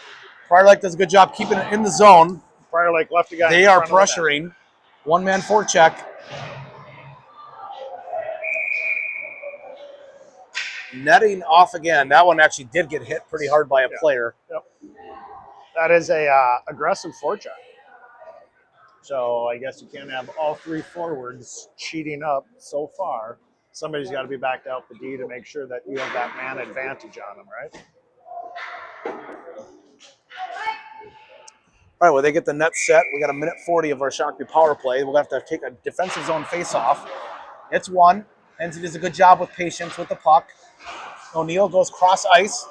Prior Lake does a good job keeping it in the zone. Prior Lake left a guy. They are pressuring. One-man forecheck. Netting off again. That one actually did get hit pretty hard by a player. Yep. That is a aggressive forecheck. So I guess you can't have all 3 forwards cheating up so far. Somebody's got to be backed out the D to make sure that you have that man advantage on them, right? All right, well, they get the net set. We got a minute 40 of our Shakopee power play. We'll have to take a defensive zone face-off. It's 1. Hensley does a good job with patience with the puck. O'Neal goes cross ice,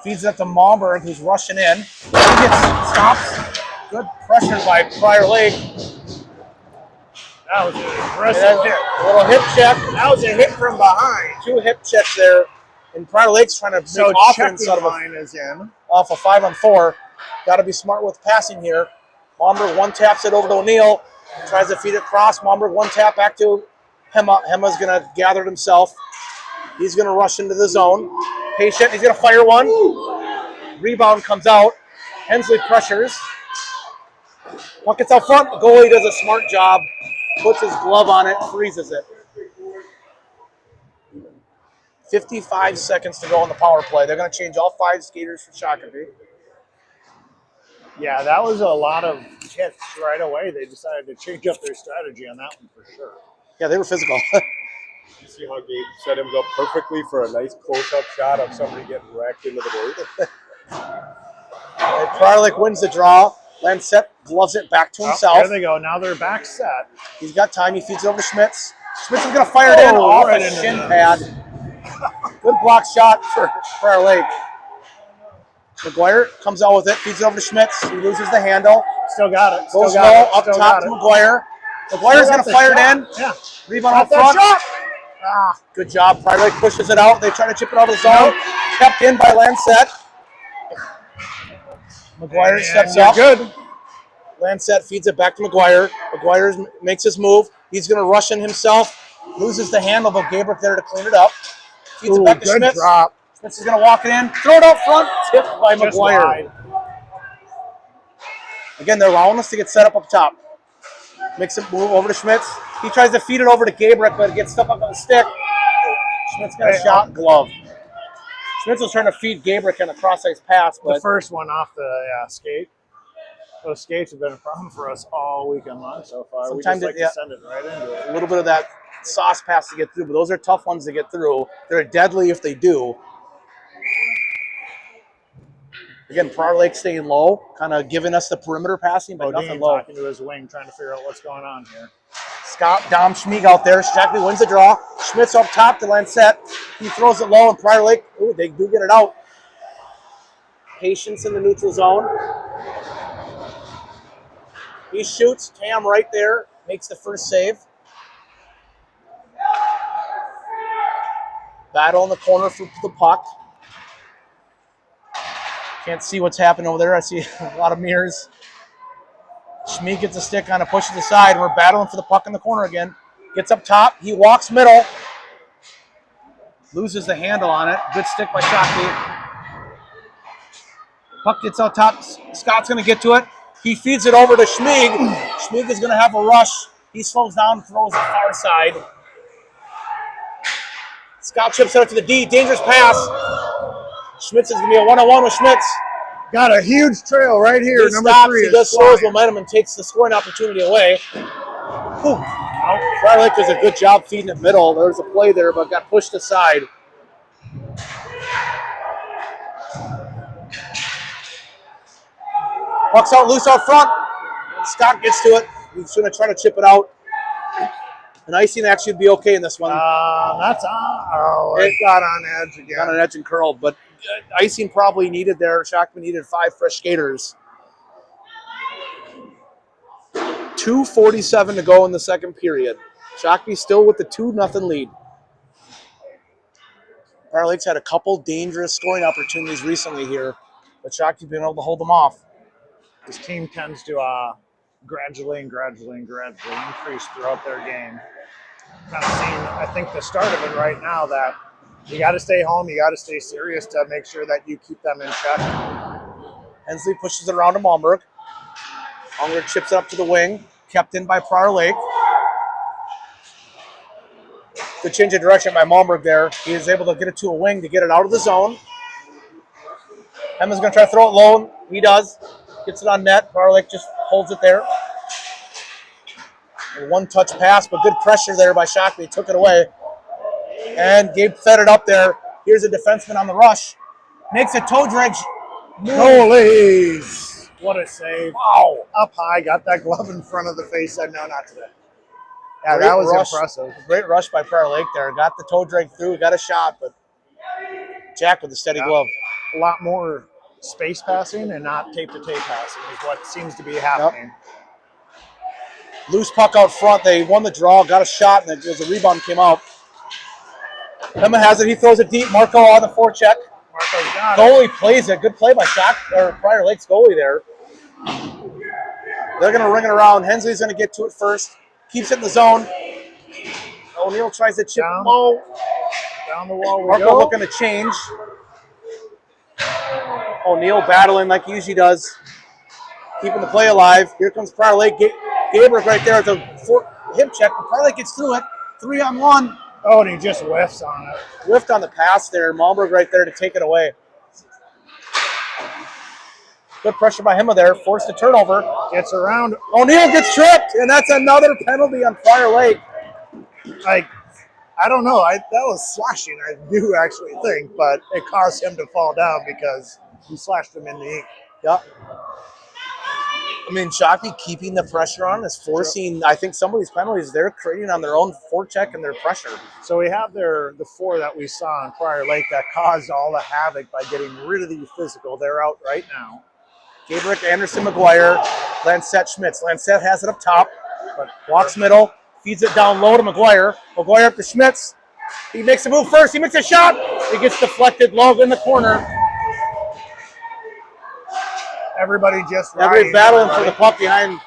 feeds it up to Malmberg, who's rushing in. He gets stops. Good pressure by Prior Lake. That was an aggressive hit. A little hip check. That was a hit from behind. 2 hip checks there. And Prior Lake's trying to make offense out of line is in. off a 5-on-4. Got to be smart with passing here. Malmberg one-taps it over to O'Neal. Tries to feed it across. Malmberg one-tap back to Hema. Hema's going to gather it himself. He's going to rush into the zone. Patient. He's going to fire one. Rebound comes out. Hensley pressures. Puck gets out front. The goalie does a smart job. Puts his glove on it, freezes it. 55 seconds to go on the power play. They're going to change all 5 skaters for Shakopee. Yeah, that was a lot of hits right away. They decided to change up their strategy on that one for sure. Yeah, they were physical. You see how Gabe set him up perfectly for a nice close-up shot of somebody getting wrecked into the board. Prior Lake wins the draw. Lancette gloves it back to himself. There they go. Now they're back set. He's got time. He feeds it over to Schmitz. Schmitz is going to fire it in off right a into shin the- pad. Good block shot for Prior Lake. McGuire comes out with it, feeds it over to Schmitz. He loses the handle. Still got it. Goes Still low, got it. up Still top got to it. McGuire. McGuire's Still going got to the fire shot. it in. Yeah. Rebound Got up that front. shot. Ah, good job. Prior Lake pushes it out. They try to chip it out of the zone. Kept in by Lancette. McGuire steps up. Good. Lancette feeds it back to McGuire. McGuire makes his move. He's going to rush in himself. Loses the handle, but Gabriel there to clean it up. Feeds it back to Good Schmitz. drop. Schmitz is going to walk it in. Throw it out front. Tipped by Just McGuire. wide. Again, they're allowing us to get set up top. Makes it move over to Schmitz. He tries to feed it over to Gabriel, but it gets stuck up on the stick. Schmitz got a shot and glove. Schmitz was trying to feed Gabriel in a cross-ice pass, but The first one off the skate. Those skates have been a problem for us all weekend long so far. Sometimes we just like yeah. to send it right into it. a little bit of that sauce pass to get through, but those are tough ones to get through. They're deadly if they do. Again, Prior Lake staying low, kind of giving us the perimeter passing, but Bodine nothing low. talking to his wing, trying to figure out what's going on here. Scott Dom Schmieg out there. Shackley wins the draw. Schmitz up top to Lancette. He throws it low, and Prior Lake, ooh, they do get it out. Patience in the neutral zone. He shoots. Tam right there makes the first save. Battle in the corner for the puck. Can't see what's happening over there. I see a lot of mirrors. Schmieg gets a stick on it, pushes aside. We're battling for the puck in the corner again. Gets up top. He walks middle. Loses the handle on it. Good stick by Shakopee. Puck gets out top. Scott's going to get to it. He feeds it over to Schmieg. Schmieg is going to have a rush. He slows down, throws it far side. Scott chips it up to the D. Dangerous pass. Schmitz is going to be a one-on-one with Schmitz. Got a huge trail right here. He Number stops. 3 He is does slow his flying. momentum and takes the scoring opportunity away. Prior Lake does a good job feeding it middle. There was a play there, but got pushed aside. Puck's out loose out front. Scott gets to it. He's going to try to chip it out. And icing actually would be okay in this one. That's on. Oh, it got on edge again. Got an edge and curled, but icing probably needed there. Shakopee needed 5 fresh skaters. 2:47 to go in the second period. Shakopee still with the 2-0 lead. Prior Lake's had a couple dangerous scoring opportunities recently here, but Shakopee's been able to hold them off. This team tends to gradually increase throughout their game. Kind of seeing, I think, the start of it right now that you got to stay home, you got to stay serious to make sure that you keep them in check. Hensley pushes it around to Malmberg. Malmberg chips it up to the wing, kept in by Prior Lake. Good change of direction by Malmberg there. He is able to get it to a wing to get it out of the zone. Emma's going to try to throw it low. He does. Gets it on net. Prior Lake just holds it there. A one-touch pass, but good pressure there by Shakopee. Took it away. And Gabe fed it up there. Here's a defenseman on the rush. Makes a toe drag. Goalies! What a save. Wow. Up high, got that glove in front of the face, said no, not today. Yeah, Great that was rush. impressive. Great rush by Prior Lake there. Got the toe drag through. Got a shot, but Jack with a steady glove. A lot more space passing and not tape-to-tape passing is what seems to be happening. Loose puck out front. They won the draw, got a shot, and it was a rebound came out. Emma has it. He throws it deep. Marco on the forecheck. Marco's got it. Goalie plays it. Good play by Prior Lake's goalie there. They're going to ring it around. Hensley's going to get to it first. Keeps it in the zone. O'Neill tries to chip Down. low. Down the wall we Marco go. looking to change. O'Neill battling like he usually does, keeping the play alive. Here comes Prior Lake. Gabriel right there at the hip check. But Prior Lake gets through it. 3-on-1. Oh, and he just whiffs on it. Whiffed on the pass there. Malmberg right there to take it away. Good pressure by him there. Forced a turnover. Gets around. O'Neill gets tripped, and that's another penalty on Prior Lake. Like, I don't know. That was slashing, I do actually think, but it caused him to fall down because he slashed him in the ink. Yep. I mean, Shakopee keeping the pressure on is forcing, I think, some of these penalties they're creating on their own forecheck and their pressure. So we have the 4 that we saw in Prior Lake that caused all the havoc by getting rid of the physical. They're out right now. Gabriel, Anderson, McGuire, Lancette, Schmitz. Lancette has it up top, but walks middle, feeds it down low to McGuire. McGuire up to Schmitz. He makes a move first. He makes a shot. He gets deflected low in the corner. Everybody just battling for the puck behind.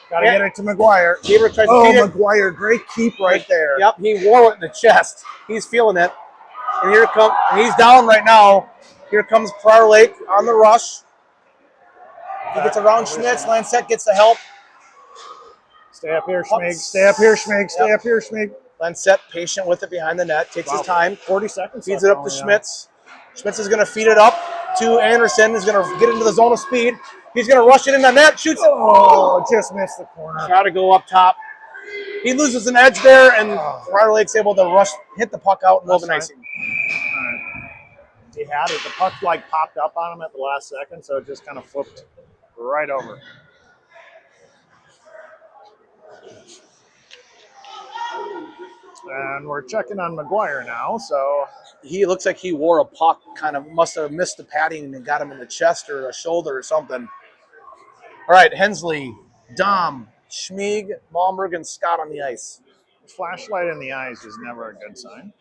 Got to get it to McGuire. Gabriel tries to feed it. McGuire, great keep right there. Yep, he wore it in the chest. He's feeling it. And he's down right now. Here comes Prior Lake on the rush. He gets around Schmitz. Lancette gets the help. Stay up here, Schmig. Stay up here, Schmig. Stay up here, Schmig. Lancette patient with it behind the net. Takes his time. 40 seconds. Feeds it up to Schmitz. Schmitz is going to feed it up to Anderson. He's going to get into the zone of speed. He's going to rush it in the net. Shoots it. Oh, just missed the corner. Got to go up top. He loses an edge there, and Prior Lake's able to hit the puck out and move an icing. He had it. The puck popped up on him at the last second, so it just kind of flipped right over. And we're checking on McGuire now, so he looks like he wore a puck, kind of must have missed the padding and got him in the chest or a shoulder or something. All right, Hensley, Dom, Schmieg, Malmberg, and Scott on the ice. Flashlight in the eyes is never a good sign.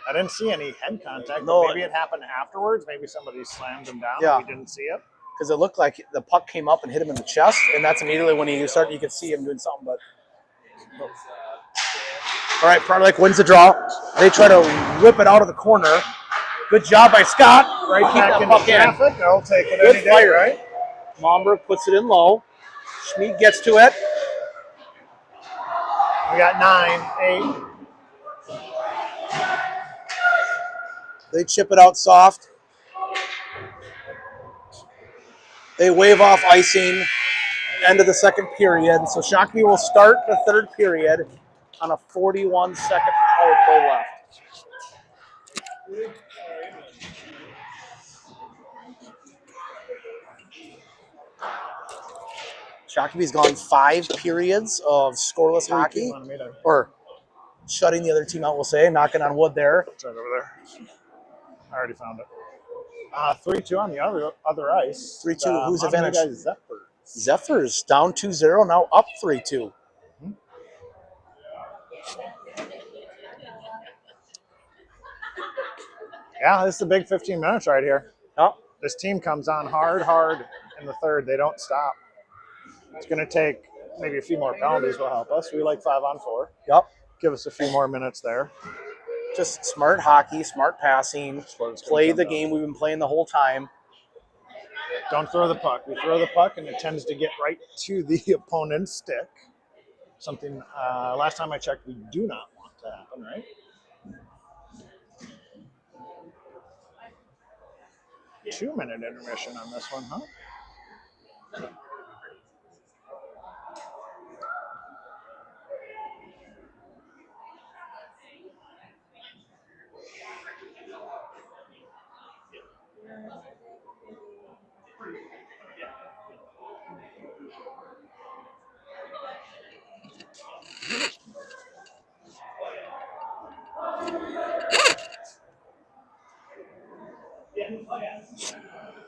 I didn't see any head contact. No, maybe it happened afterwards. Maybe somebody slammed him down. Yeah. We didn't see it. Because it looked like the puck came up and hit him in the chest, and that's immediately when you could see him doing something. But all right, Prior Lake wins the draw. They try to whip it out of the corner. Good job by Scott. Right, keep that puck in. I'll take it any day, right? Malmberg puts it in low. Schmieg gets to it. We got 9, 8. They chip it out soft. They wave off icing. End of the second period. So Shakopee will start the third period on a 41-second power play left. Shakopee's gone 5 periods of scoreless hockey, or shutting the other team out, we'll say, knocking on wood there. It's right over there. I already found it. 3-2 on the other ice. 3-2. Who's advantage? Zephyr. Zephyrs down 2-0, now up 3-2. Yeah, this is the big 15 minutes right here. Yep. This team comes on hard in the third. They don't stop. It's going to take maybe a few more penalties will help us. We like 5-on-4. Yep. Give us a few more minutes there. Just smart hockey, smart passing. Play the game we've been playing the whole time. Don't throw the puck. We throw the puck, and it tends to get right to the opponent's stick. Something, last time I checked, we do not want to happen, right? Two-minute intermission on this one, huh?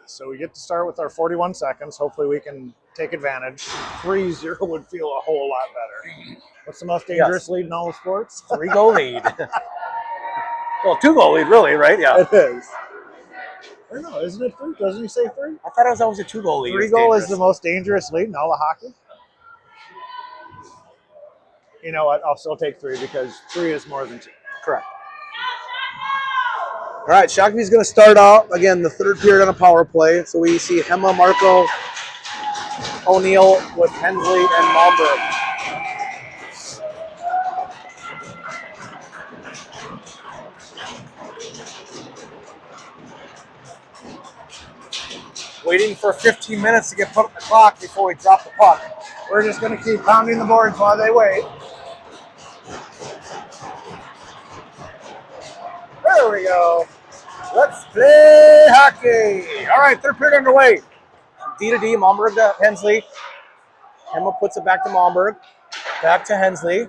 So we get to start with our 41 seconds. Hopefully we can take advantage. 3-0 would feel a whole lot better. What's the most dangerous lead in all of sports? 3-goal lead. Well, 2-goal lead, really, right? Yeah. It is. Or no, isn't it 3? Doesn't he say 3? I thought it was always a 2-goal lead. 3-goal is the most dangerous lead in all of hockey. You know what? I'll still take 3 because 3 is more than 2. Correct. All right, Shakopee's going to start out, again, the third period on a power play. So we see Hema, Marco, O'Neill with Hensley and Malmberg. Waiting for 15 minutes to get put on the clock before we drop the puck. We're just going to keep pounding the boards while they wait. There we go. Let's play hockey. All right, third period underway. D to D, Malmberg to Hensley. Hema puts it back to Malmberg. Back to Hensley.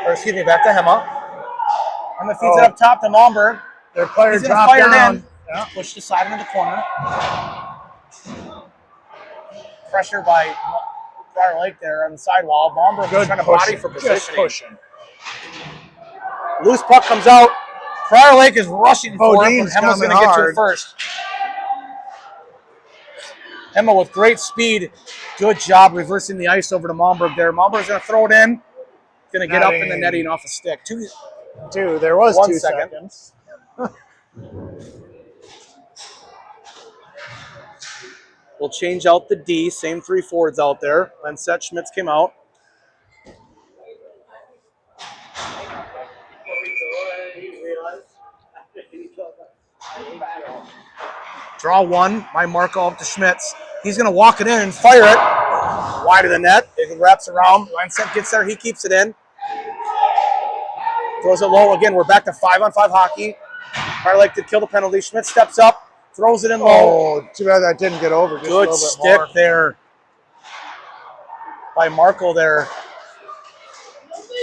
Or excuse me, back to Hema. Hema feeds it up top to Malmberg. Their player He's going to dropped fire down. it in. Yeah. Pushed aside into the corner. Pressure by Prior Lake there on the sidewall. Malmberg trying to body for positioning. Loose puck comes out. Prior Lake is rushing for it, but Hema's going to get to it first. Hema with great speed. Good job reversing the ice over to Malmberg there. Malmberg's going to throw it in. Going to get up in the netting off a stick. There was 1 2 second. seconds. We'll change out the D. Same 3 forwards out there. Lensett Schmitz came out. Draw 1 by Marco up to Schmitz. He's going to walk it in and fire it wide of the net. It wraps around. Lensett gets there. He keeps it in. Throws it low. Again, we're back to 5-on-5 hockey. Prior Lake did kill the penalty. Schmitz steps up. Throws it in low. Oh, too bad that didn't get over. Just Good stick there by Marco there.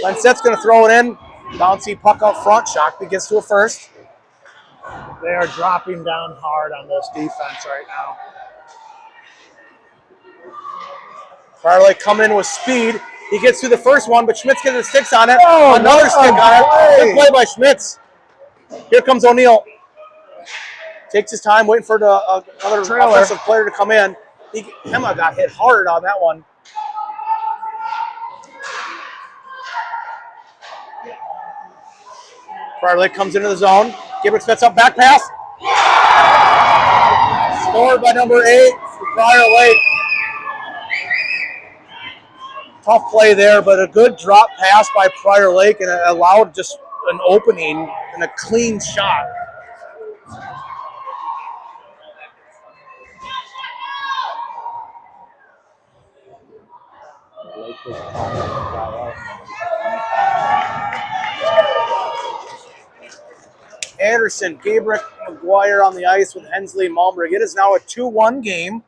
Lensett's going to throw it in. Bouncy puck out front. Shakopee gets to it first. They are dropping down hard on this defense right now. Prior Lake coming in with speed. He gets through the first one, but Schmitz gets the sticks on it. Oh, another stick on it. Good play by Schmitz. Here comes O'Neill. Takes his time waiting for another offensive player to come in. Hema got hit hard on that one. Prior Lake comes into the zone. Gibbert sets up back pass. Scored by number 8 for Prior Lake. Tough play there, but a good drop pass by Prior Lake and it allowed just an opening and a clean shot. Anderson, Gabriel McGuire on the ice with Hensley and Malmberg. It is now a 2-1 game.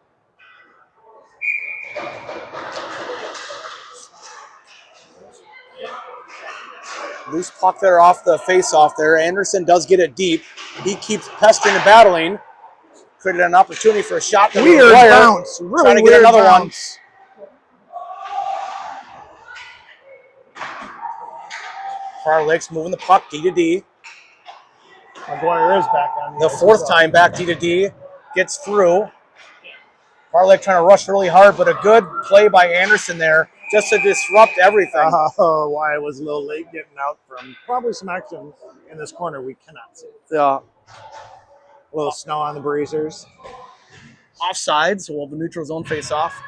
Loose puck there off the face-off there. Anderson does get it deep. He keeps pestering and battling. Created an opportunity for a shot. Weird bounce. Really trying to get another bounce. one. Prior Lake's moving the puck D to D. McGuire is back on the fourth time back D to D. Gets through. Prior Lake trying to rush really hard, but a good play by Anderson there just to disrupt everything. Oh, why it was a little late getting out from probably some action in this corner we cannot see. Yeah. A little snow on the breezers. Offsides, so we'll have a neutral zone face-off.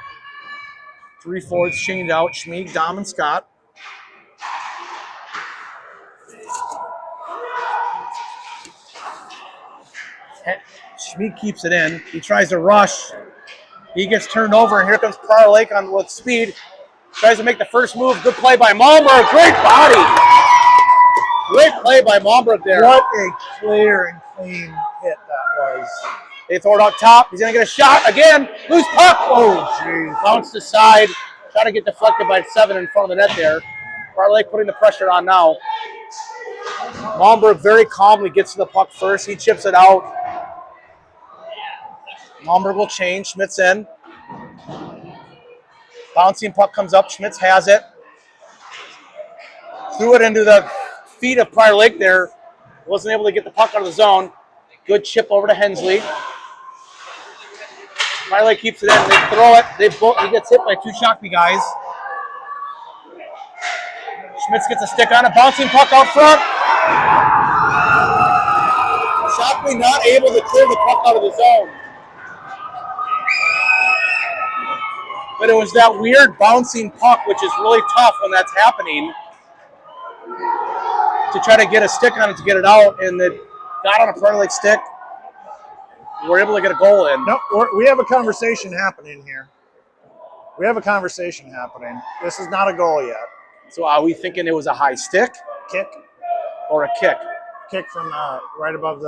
3 forwards chained out, Schmieg, Dom, and Scott. Schmieg keeps it in. He tries to rush. He gets turned over, and here comes Prior Lake on with speed. Tries to make the first move. Good play by Malmberg. Great body. Great play by Malmberg there. What a clear and clean hit that was. They throw it up top. He's going to get a shot again. Loose puck. Oh, jeez. Bounced aside. Trying to get deflected by 7 in front of the net there. Prior Lake putting the pressure on now. Malmberg very calmly gets to the puck first. He chips it out. Malmberg will change. Schmitz in. Bouncing puck comes up. Schmitz has it. Threw it into the feet of Prior Lake there. Wasn't able to get the puck out of the zone. Good chip over to Hensley. Prior Lake keeps it in. They throw it. He gets hit by 2 Shakopee guys. Schmitz gets a stick on it. Bouncing puck out front. Shakopee not able to clear the puck out of the zone. But it was that weird bouncing puck, which is really tough when that's happening, to try to get a stick on it to get it out, and it got on a Prior Lake stick. We're able to get a goal in. No, we have a conversation happening here. We have a conversation happening. This is not a goal yet. So are we thinking it was a high stick? Kick. Or a kick? Kick from right above it.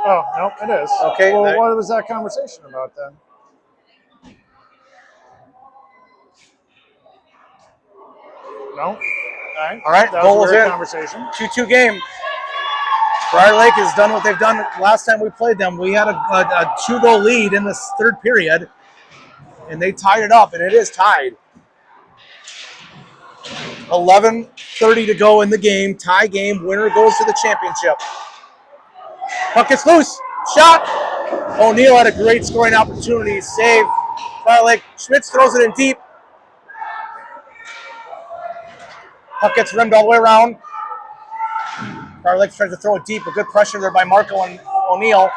Oh, no, it is. Okay. Well, what was that conversation about then? No. All right, that goal was is a weird in. Conversation. 2-2 game. Prior Lake has done what they've done last time we played them. We had a 2-goal lead in this third period, and they tied it up, and it is tied. 11:30 to go in the game. Tie game. Winner goes to the championship. Puck gets loose. Shot. O'Neill had a great scoring opportunity. Save. Prior Lake. Schmitz throws it in deep. Puck gets rimmed all the way around. Prior Lake tries to throw it deep. A good pressure there by Marco and O'Neill.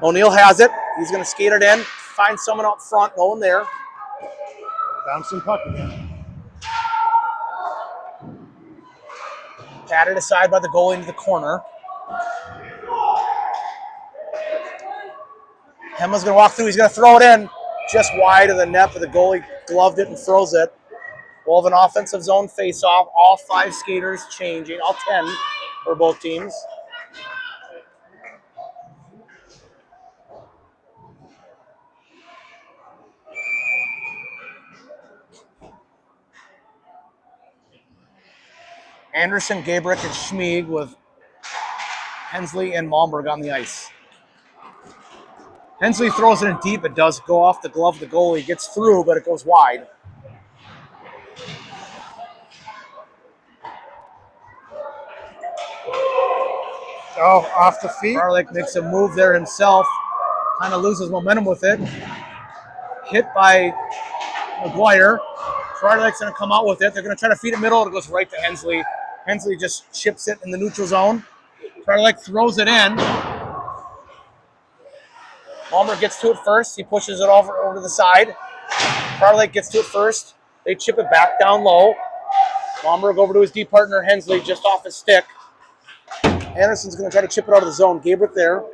O'Neill has it. He's going to skate it in. Find someone up front. No one there. Bouncing puck again. Patted aside by the goalie into the corner. Hemma's going to walk through. He's going to throw it in just wide of the net, but the goalie gloved it and froze it. We'll have an offensive zone face-off. All 5 skaters changing. All 10 for both teams. Anderson, Gabrick, and Schmieg with Hensley and Malmberg on the ice. Hensley throws it in deep. It does go off the glove of the goalie. Gets through, but it goes wide. Oh, off the feet. Prior Lake makes a move there himself. Kind of loses momentum with it. Hit by McGuire. Prior Lake's going to come out with it. They're going to try to feed it middle. It goes right to Hensley. Hensley just chips it in the neutral zone. Prior Lake throws it in. Palmer gets to it first. He pushes it over to the side. Prior Lake gets to it first. They chip it back down low. Palmer over to his D partner, Hensley, just off his stick. Anderson's going to try to chip it out of the zone. Gabrick there.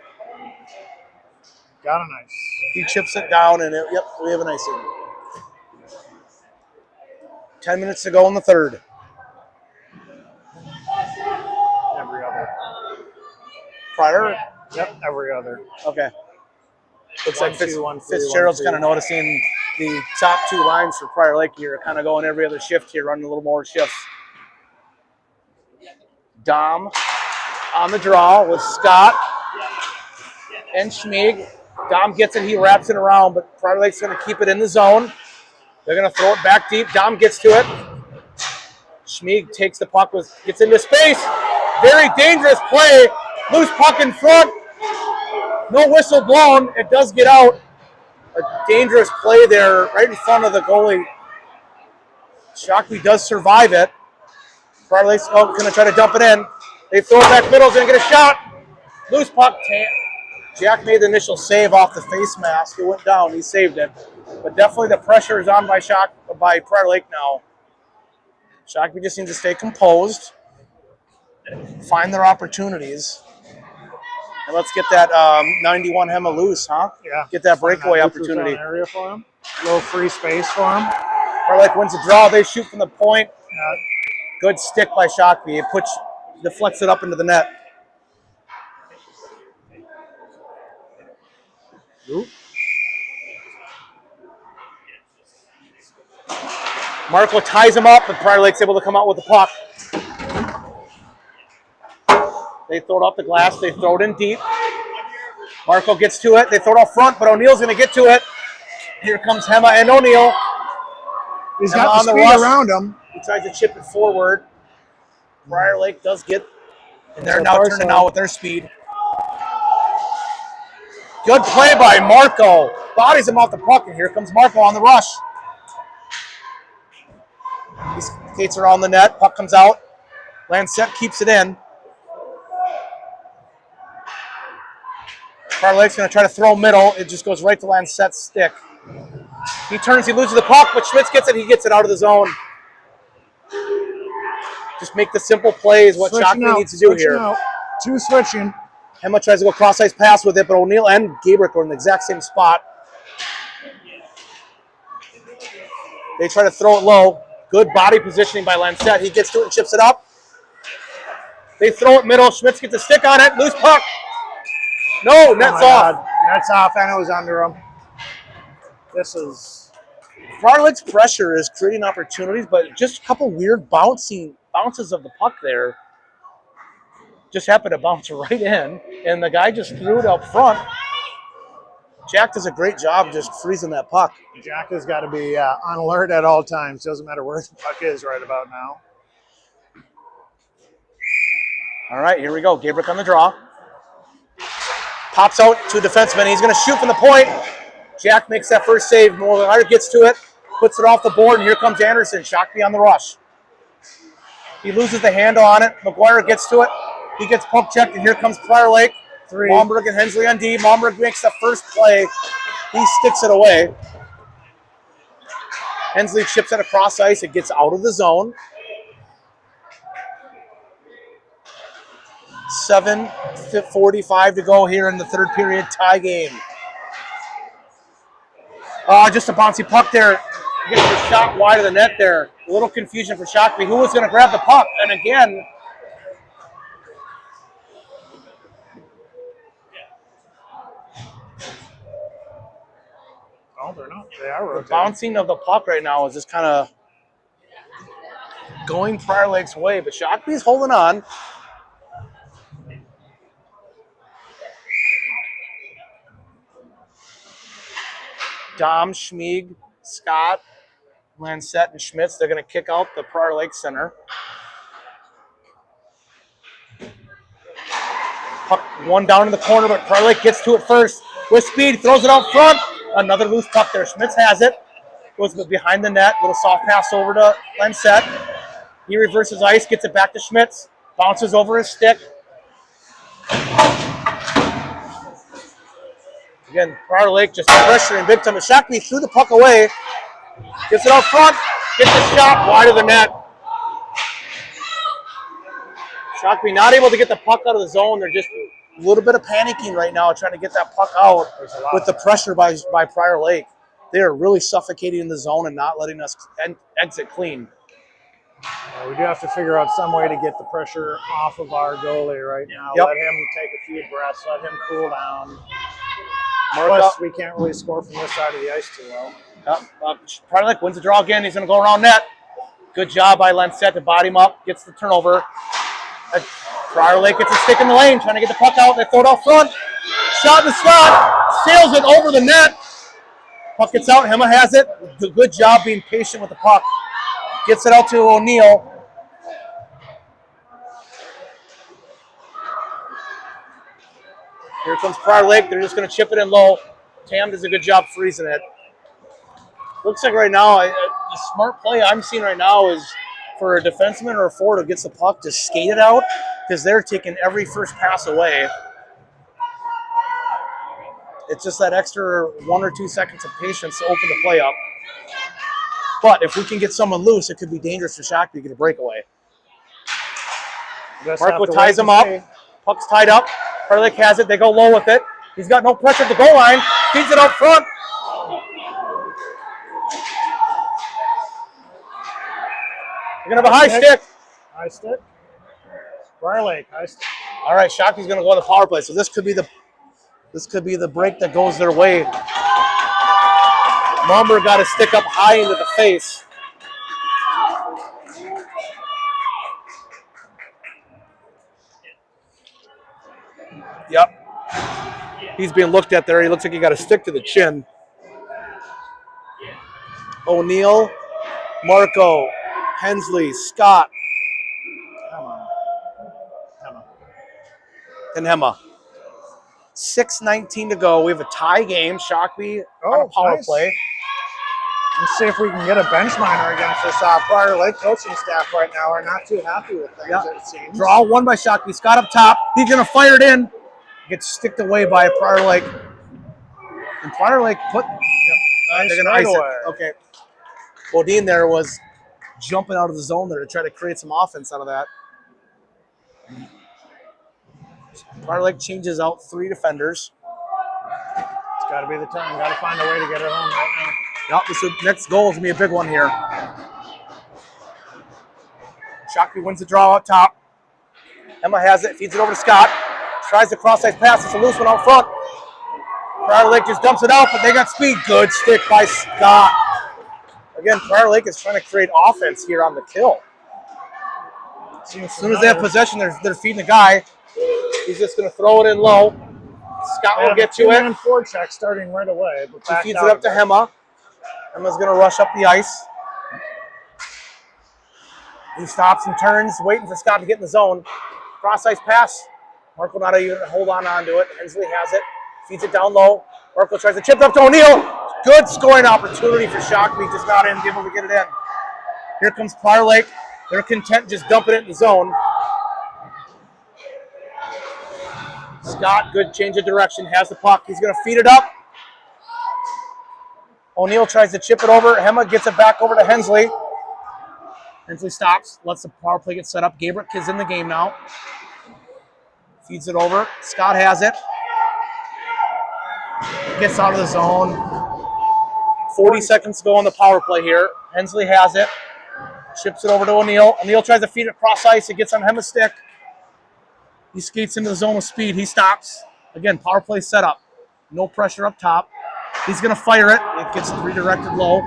Got a nice. He chips it down, and yep, we have an icing. 10 minutes to go in the third. Every other. Prior? Yep, every other. Okay. Looks like 1-2, 1-3, Fitzgerald's 1-3. kind of noticing the top 2 lines for Prior Lake here, kind of going every other shift here, running a little more shifts. Dom on the draw with Scott and Schmieg. Dom gets it, he wraps it around, but Prior Lake's going to keep it in the zone. They're going to throw it back deep. Dom gets to it. Schmieg takes the puck, gets into space. Very dangerous play. Loose puck in front. No whistle blown. It does get out. A dangerous play there right in front of the goalie. Shakopee does survive it. Prior Lake's going to try to dump it in. They throw it back middle. Going to get a shot. Loose puck. Jack made the initial save off the face mask. It went down. He saved it. But definitely the pressure is on by Prior Lake now. Shakopee just needs to stay composed, find their opportunities, and let's get that 91 Hemma loose, huh? Yeah. Get that breakaway opportunity. Area for him. Little free space for him. Prior Lake wins the draw. They shoot from the point. Good stick by Shakopee. It deflects it up into the net. Oop. Marco ties him up, but Prior Lake's able to come out with the puck. They throw it off the glass. They throw it in deep. Marco gets to it. They throw it off front, but O'Neill's going to get to it. Here comes Hemma and O'Neill. He's Hemma got the speed rush. around him. He tries to chip it forward. Prior Lake does get, and they're now turning out with their speed. Good play by Marco. Bodies him off the puck, and here comes Marco on the rush. He skates around the net. Puck comes out. Lancette keeps it in. Prior Lake's going to try to throw middle. It just goes right to Lancette's stick. He turns, he loses the puck, but Schmitz gets it. He gets it out of the zone. Just make the simple plays, what Shakopee needs to do here. Out. Two switching. Hemma tries to go cross-ice pass with it, but O'Neill and Gabrick are in the exact same spot. They try to throw it low. Good body positioning by Lancette. He gets to it and chips it up. They throw it middle. Schmitz gets a stick on it. Loose puck. No, net's off. God. Net's off, and it was under him. This is... Prior Lake's pressure is creating opportunities, but just a couple weird bounces of the puck there. Just happened to bounce right in, and the guy just threw it up front. Jack does a great job just freezing that puck. Jack has got to be on alert at all times. Doesn't matter where the puck is right about now. All right, here we go. Gabrick on the draw. Pops out to a defenseman. He's going to shoot from the point. Jack makes that first save. Moore gets to it, puts it off the board, and here comes Anderson. Shakopee on the rush. He loses the handle on it. McGuire gets to it. He gets pump checked, and here comes Prior Lake. Momberg and Hensley on D. Momberg makes the first play. He sticks it away. Hensley chips it across ice. It gets out of the zone. 7:45 to go here in the third period tie game. Just a bouncy puck there. Gets the shot wide of the net there. A little confusion for Shakopee. Who was going to grab the puck? And again, Oh, they're not. They are rotating. the bouncing of the puck right now is just kind of going Prior Lake's way, but Shakopee's holding on. Dom, Schmieg, Scott, Lancette, and Schmitz, they're going to kick out the Prior Lake center. Puck one down in the corner, but Prior Lake gets to it first. With speed, throws it out front. Another loose puck there. Schmitz has it. Goes behind the net. Little soft pass over to Lancette. He reverses ice, gets it back to Schmitz. Bounces over his stick. Again, Prior Lake just pressuring big time. Shakopee threw the puck away. Gets it out front. Gets the shot wide of the net. Shakopee not able to get the puck out of the zone. They're just a little bit of panicking right now, trying to get that puck out with the pressure by Prior Lake. They are really suffocating in the zone and not letting us exit clean. We do have to figure out some way to get the pressure off of our goalie right now. Yep. Let him take a few breaths. Let him cool down. Mark Plus, up. we can't really score from this side of the ice too well. Prior Lake wins the draw again. He's going to go around net. Good job by Lancette to body him up. Gets the turnover. Prior Lake gets a stick in the lane, trying to get the puck out. They throw it out front. Shot in the slot. Sails it over the net. Puck gets out. Hemma has it. Good job being patient with the puck. Gets it out to O'Neill. Here comes Prior Lake. They're just going to chip it in low. Tam does a good job freezing it. Looks like right now, the smart play I'm seeing right now is for a defenseman or a forward who gets the puck to skate it out, because they're taking every first pass away. It's just that extra 1 or 2 seconds of patience to open the play up. But if we can get someone loose, it could be dangerous for Shakopee to get a breakaway. Markwood ties him up. Puck's tied up. Prior Lake has it. They go low with it. He's got no pressure at the goal line. Feeds it out front. You're going to have a high stick. High stick. Prior Lake, high stick. All right, Shakopee's going to go on the power play. So this could be the break that goes their way. Momberg got a stick up high into the face. Yep. He's being looked at there. He looks like he got a stick to the chin. O'Neill, Marco, Hensley, Scott, and Hemma. 6:19 to go. We have a tie game. Shakopee on a power play. And see if we can get a bench minor against this Prior Lake coaching staff right now. Are not too happy with things, it seems. Draw one by Shakopee. Scott up top. He's going to fire it in. Gets sticked away by Prior Lake. And Prior Lake put... Nice they're going to ice away. it. Okay. Bodine there was jumping out of the zone there to try to create some offense out of that. Prior Lake changes out 3 defenders. It's got to be the time. Got to find a way to get it home right now. Yep, this next goal is going to be a big one here. Shakopee wins the draw out top. Emma has it, feeds it over to Scott. Tries the cross-ice pass. It's a loose one out front. Prior Lake just dumps it out, but they got speed. Good stick by Scott. Again, Prior Lake is trying to create offense here on the kill. As soon as they have possession, they're feeding the guy. He's just going to throw it in low. Scott will get to it. And forecheck starting right away. But he feeds it up to Hema. Hema's going to rush up the ice. He stops and turns, waiting for Scott to get in the zone. Cross-ice pass. Marco not even hold on to it. Hensley has it. Feeds it down low. Marco tries to chip it up to O'Neill. Good scoring opportunity for Shakopee. Just not able to get it in. Here comes Prior Lake. They're content just dumping it in the zone. Scott, good change of direction. Has the puck. He's going to feed it up. O'Neill tries to chip it over. Hema gets it back over to Hensley. Hensley stops, lets the power play get set up. Gabrick is in the game now. Feeds it over. Scott has it. Gets out of the zone. 40 seconds to go on the power play here. Hensley has it. Chips it over to O'Neill. O'Neill tries to feed it cross ice. It gets on Hema's stick. He skates into the zone with speed. He stops. Again, power play set up. No pressure up top. He's going to fire it. It gets redirected low.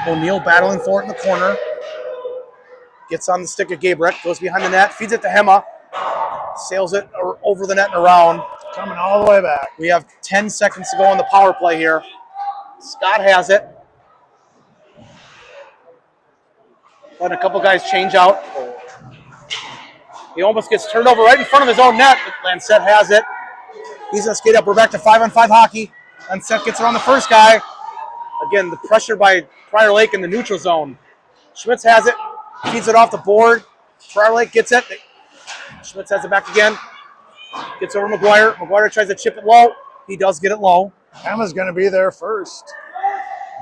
O'Neill battling for it in the corner. Gets on the stick of Gabrick. Goes behind the net. Feeds it to Hema. Sails it over the net and around. Coming all the way back. We have 10 seconds to go on the power play here. Scott has it. Letting a couple guys change out. He almost gets turned over right in front of his own net. Lancette has it. He's going to skate up. We're back to 5-on-5 hockey. Lancette gets around the first guy. Again, the pressure by Prior Lake in the neutral zone. Schmitz has it. Feeds it off the board. Prior Lake gets it. Schmitz has it back again. Gets over McGuire. McGuire tries to chip it low. He does get it low. Emma's going to be there first.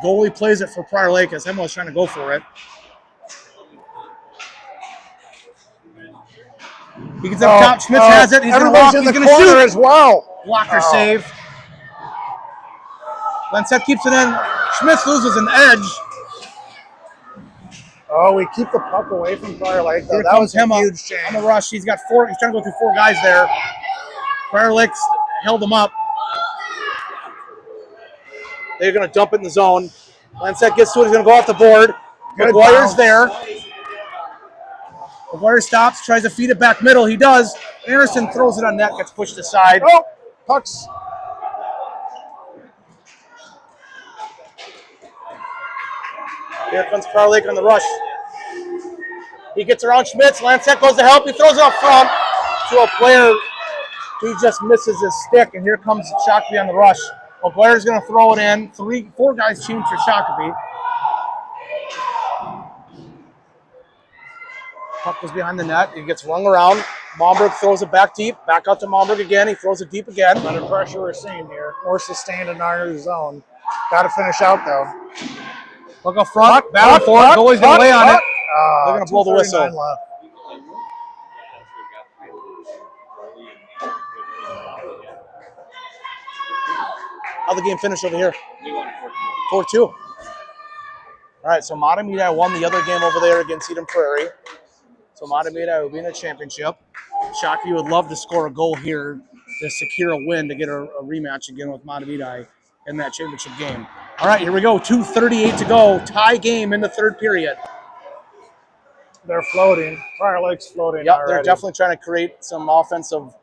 Goalie plays it for Prior Lake as Emma was trying to go for it. He gets up top. Schmitz has it. He's going to walk. He's going to shoot as well. Blocker save. Lancette keeps it in. Schmitz loses an edge. Oh, we keep the puck away from Prior Lake. Here that was a huge shame. On the rush. He's got 4. He's trying to go through 4 guys there. Prior Lake held him up. They're going to dump it in the zone. Lancette gets to it. He's going to go off the board. McGuire's there. McGuire stops, tries to feed it back middle. He does. Anderson throws it on net, gets pushed aside. Oh, pucks. Here comes Prior Lake on the rush. He gets around Schmitz. Lancette goes to help. He throws it up front to a player. He just misses his stick, and here comes Shakopee on the rush. McGuire's going to throw it in. 4 guys change for Shakopee. Puck was behind the net. He gets rung around. Momberg throws it back deep. Back out to Momberg again. He throws it deep again. Better pressure we're seeing here. More sustained in our zone. Got to finish out, though. Look up front. Battle for it. Goalie's going to lay on it. They're going to blow the whistle. Left. How'd the game finish over here? 4-2. All right, so Matamidi won the other game over there against Eden Prairie. So Matamidi will be in the championship. Shakopee would love to score a goal here to secure a win to get a rematch again with Matamidi in that championship game. All right, here we go. 2:38 to go. Tie game in the third period. They're floating. Prior Lake's floating. Yep, already. they're definitely trying to create some offensive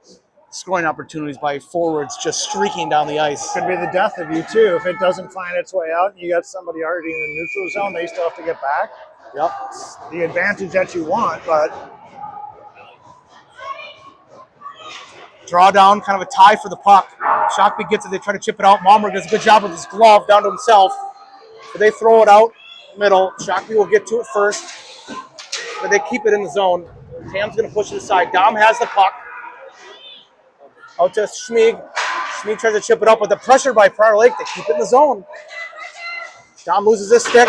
scoring opportunities by forwards just streaking down the ice. Could be the death of you, too. If it doesn't find its way out and you got somebody already in the neutral zone, they still have to get back. Yep. It's the advantage that you want, but Draw down, kind of a tie for the puck. Shakopee gets it. They try to chip it out. Malmberg does a good job with his glove down to himself. But they throw it out middle. Shakopee will get to it first. But they keep it in the zone. Tam's going to push it aside. Dom has the puck. Out to Schmieg. Schmieg tries to chip it up, but the pressure by Prior Lake, they keep it in the zone. Dom loses his stick.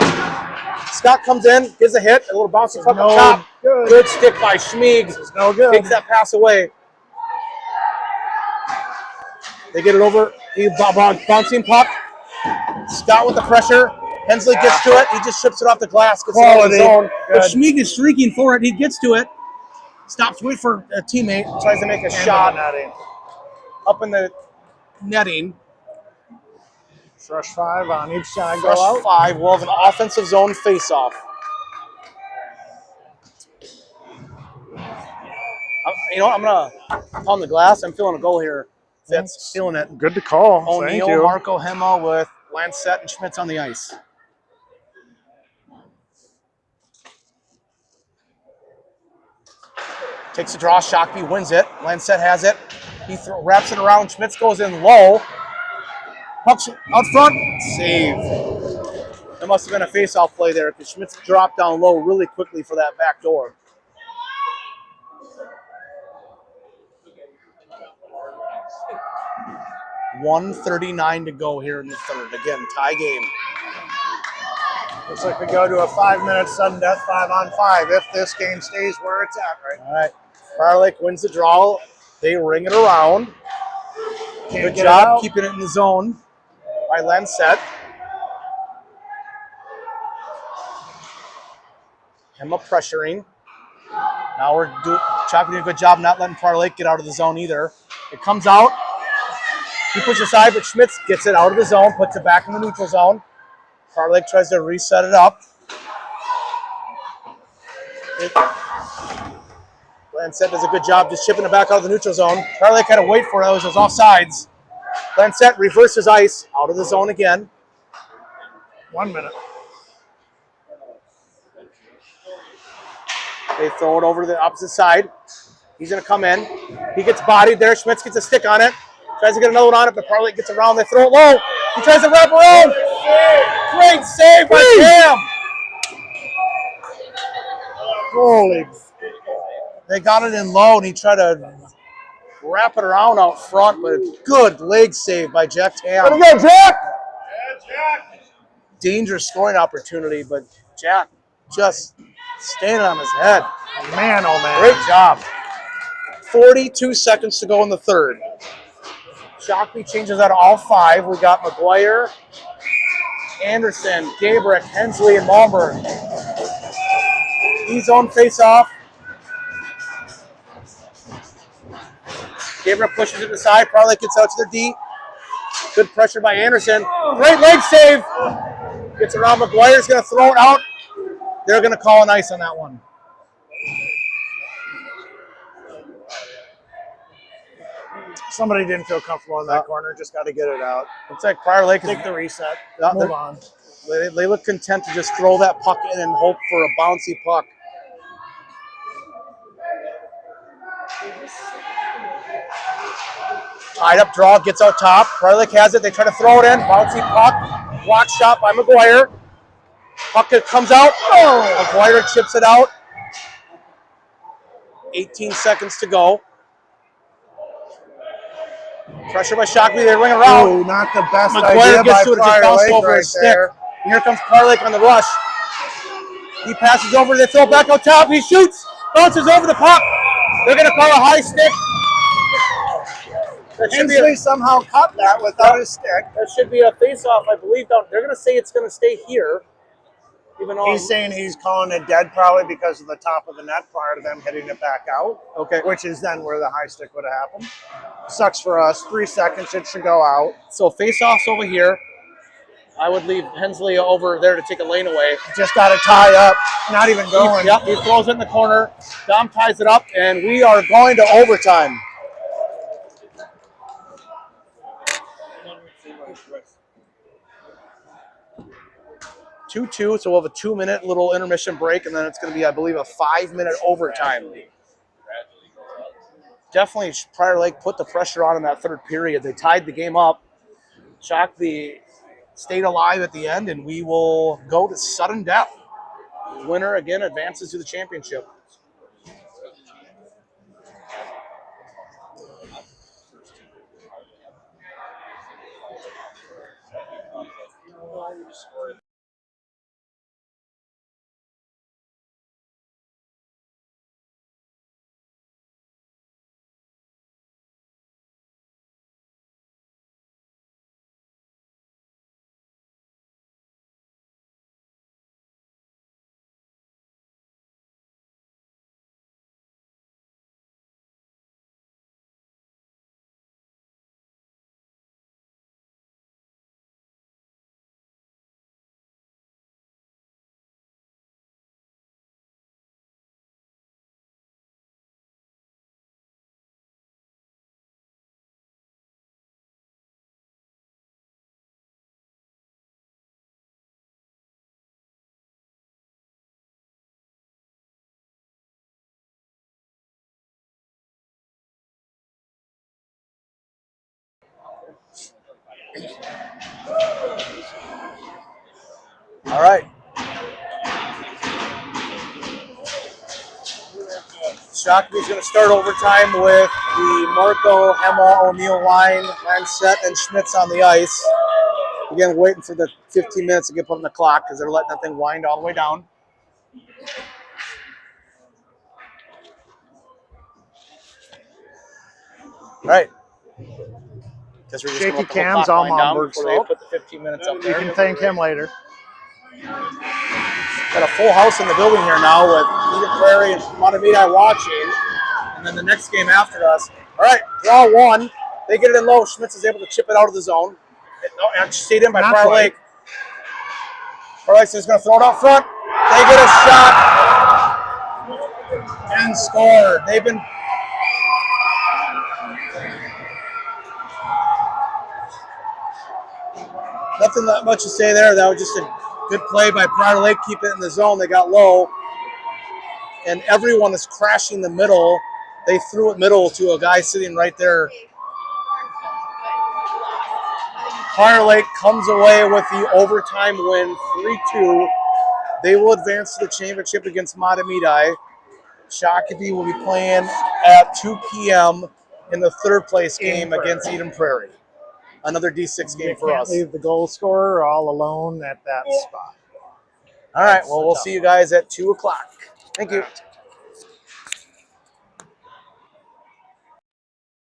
Scott comes in, gives a hit, a little bouncy puck on top. Good stick by Schmieg. No good. Takes that pass away. They get it over. He bouncing puck. Scott with the pressure. Hensley gets to it. He just ships it off the glass. Gets it out of the zone. But Schmieg is streaking for it. He gets to it. Stops, wait for a teammate. Tries to make a shot up in the netting. Fresh 5 on each side. Fresh go out. 5. We'll have an offensive zone face-off. You know what? I'm going to pound the glass. I'm feeling a goal here. Fitz, feeling it. Good to call. Thank O'Neill, you. Marco Hema with Lancette and Schmitz on the ice. Takes a draw. Shakopee wins it. Lancette has it. He wraps it around. Schmitz goes in low. Puck's out front. Save. There must have been a face-off play there because Schmitz dropped down low really quickly for that back door. .139 to go here in the third. Again, tie game. Looks like we go to a 5-minute sudden death 5-on-5 if this game stays where it's at, right? All right. Prior Lake wins the draw. They ring it around. Good job keeping it in the zone by Lancette. Hema pressuring. Now we're Shakopee doing a good job not letting Prior Lake get out of the zone either. It comes out. He pushes aside, but Schmitz gets it out of the zone, puts it back in the neutral zone. Prior Lake tries to reset it up. Lancette does a good job just chipping it back out of the neutral zone. Prior Lake had to wait for it. It was offsides. Lancette reverses ice out of the zone again. 1 minute. They throw it over to the opposite side. He's going to come in. He gets bodied there. Schmitz gets a stick on it. Tries to get another one on it, but Prior Lake gets around. They throw it low. He tries to wrap around. Great save by Cam. Holy. They got it in low, and he tried to wrap it around out front, but a good leg save by Jack Tam. There we go, Jack. Dangerous scoring opportunity, but Jack just standing on his head. Man, oh man. Great job. 42 seconds to go in the third. Shakopee changes out of all 5. We got McGuire, Anderson, Gabrick, Hensley, and Malmberg. E-zone face-off. Gabrick pushes it aside. Prior Lake gets out to the D. Good pressure by Anderson. Great leg save. Gets around. McGuire's going to throw it out. They're going to call an ice on that one. Somebody didn't feel comfortable in that corner. Just got to get it out. Looks like Prior Lake is Take the reset. Move on. They look content to just throw that puck in and hope for a bouncy puck. Tied up draw, gets out top. Prior Lake has it. They try to throw it in. Bouncy puck. Block shot by McGuire. Puck comes out. Oh! McGuire chips it out. 18 seconds to go. Pressure by Shakopee. They ring around. Ooh, not the best McGuire idea gets by to it. Just Prior bounced Lake over right his stick. there. And here comes Prior Lake on the rush. He passes over. They throw it back out top. He shoots. Bounces over the puck. They're going to call a high stick. Hensley somehow cut that without his stick. That should be a face-off, I believe. They're going to say it's going to stay here. Even though He's saying he's calling it dead probably because of the top of the net prior to them hitting it back out. Okay. Which is then where the high stick would have happened. Sucks for us. 3 seconds, it should go out. So face-off's over here. I would leave Hensley over there to take a lane away. Just got to tie up. Not even going. Yep, he throws it in the corner. Dom ties it up, and we are going to overtime. Two, so we'll have a 2-minute little intermission break, and then it's going to be, I believe, a 5-minute overtime. definitely Prior Lake put the pressure on in that third period. They tied the game up. Shakopee stayed alive at the end, and we will go to sudden death. Winner again advances to the championship. All right. Shakopee's going to start overtime with the Marco, Hema, O'Neill line set, and Schmitz on the ice. Again, waiting for the 15 minutes to get put on the clock because they're letting that thing wind all the way down. All right. Guess we're just Shaky going to let the whole cams, clock all wind down Momberg before they slope. put the 15 minutes up You there. can thank him later. Got a full house in the building here now with Eden Prairie and Matamidi watching. And then the next game after us. All right, draw one. They get it in low. Schmitz is able to chip it out of the zone. Actually stayed in by Not Prior quite. Lake. Prior Lake's just going to throw it out front. They get a shot and score. They've been nothing that much to say there. That was just a good play by Prior Lake. Keep it in the zone. They got low. And everyone is crashing the middle. They threw it middle to a guy sitting right there. Prior Lake comes away with the overtime win, 3-2. They will advance to the championship against Matamidi. Shakopee will be playing at 2 p.m. in the third place game against Eden Prairie. Another D6 game for us. Can't leave the goal scorer all alone at that spot. All right, well, we'll see you guys at 2 o'clock. Thank you.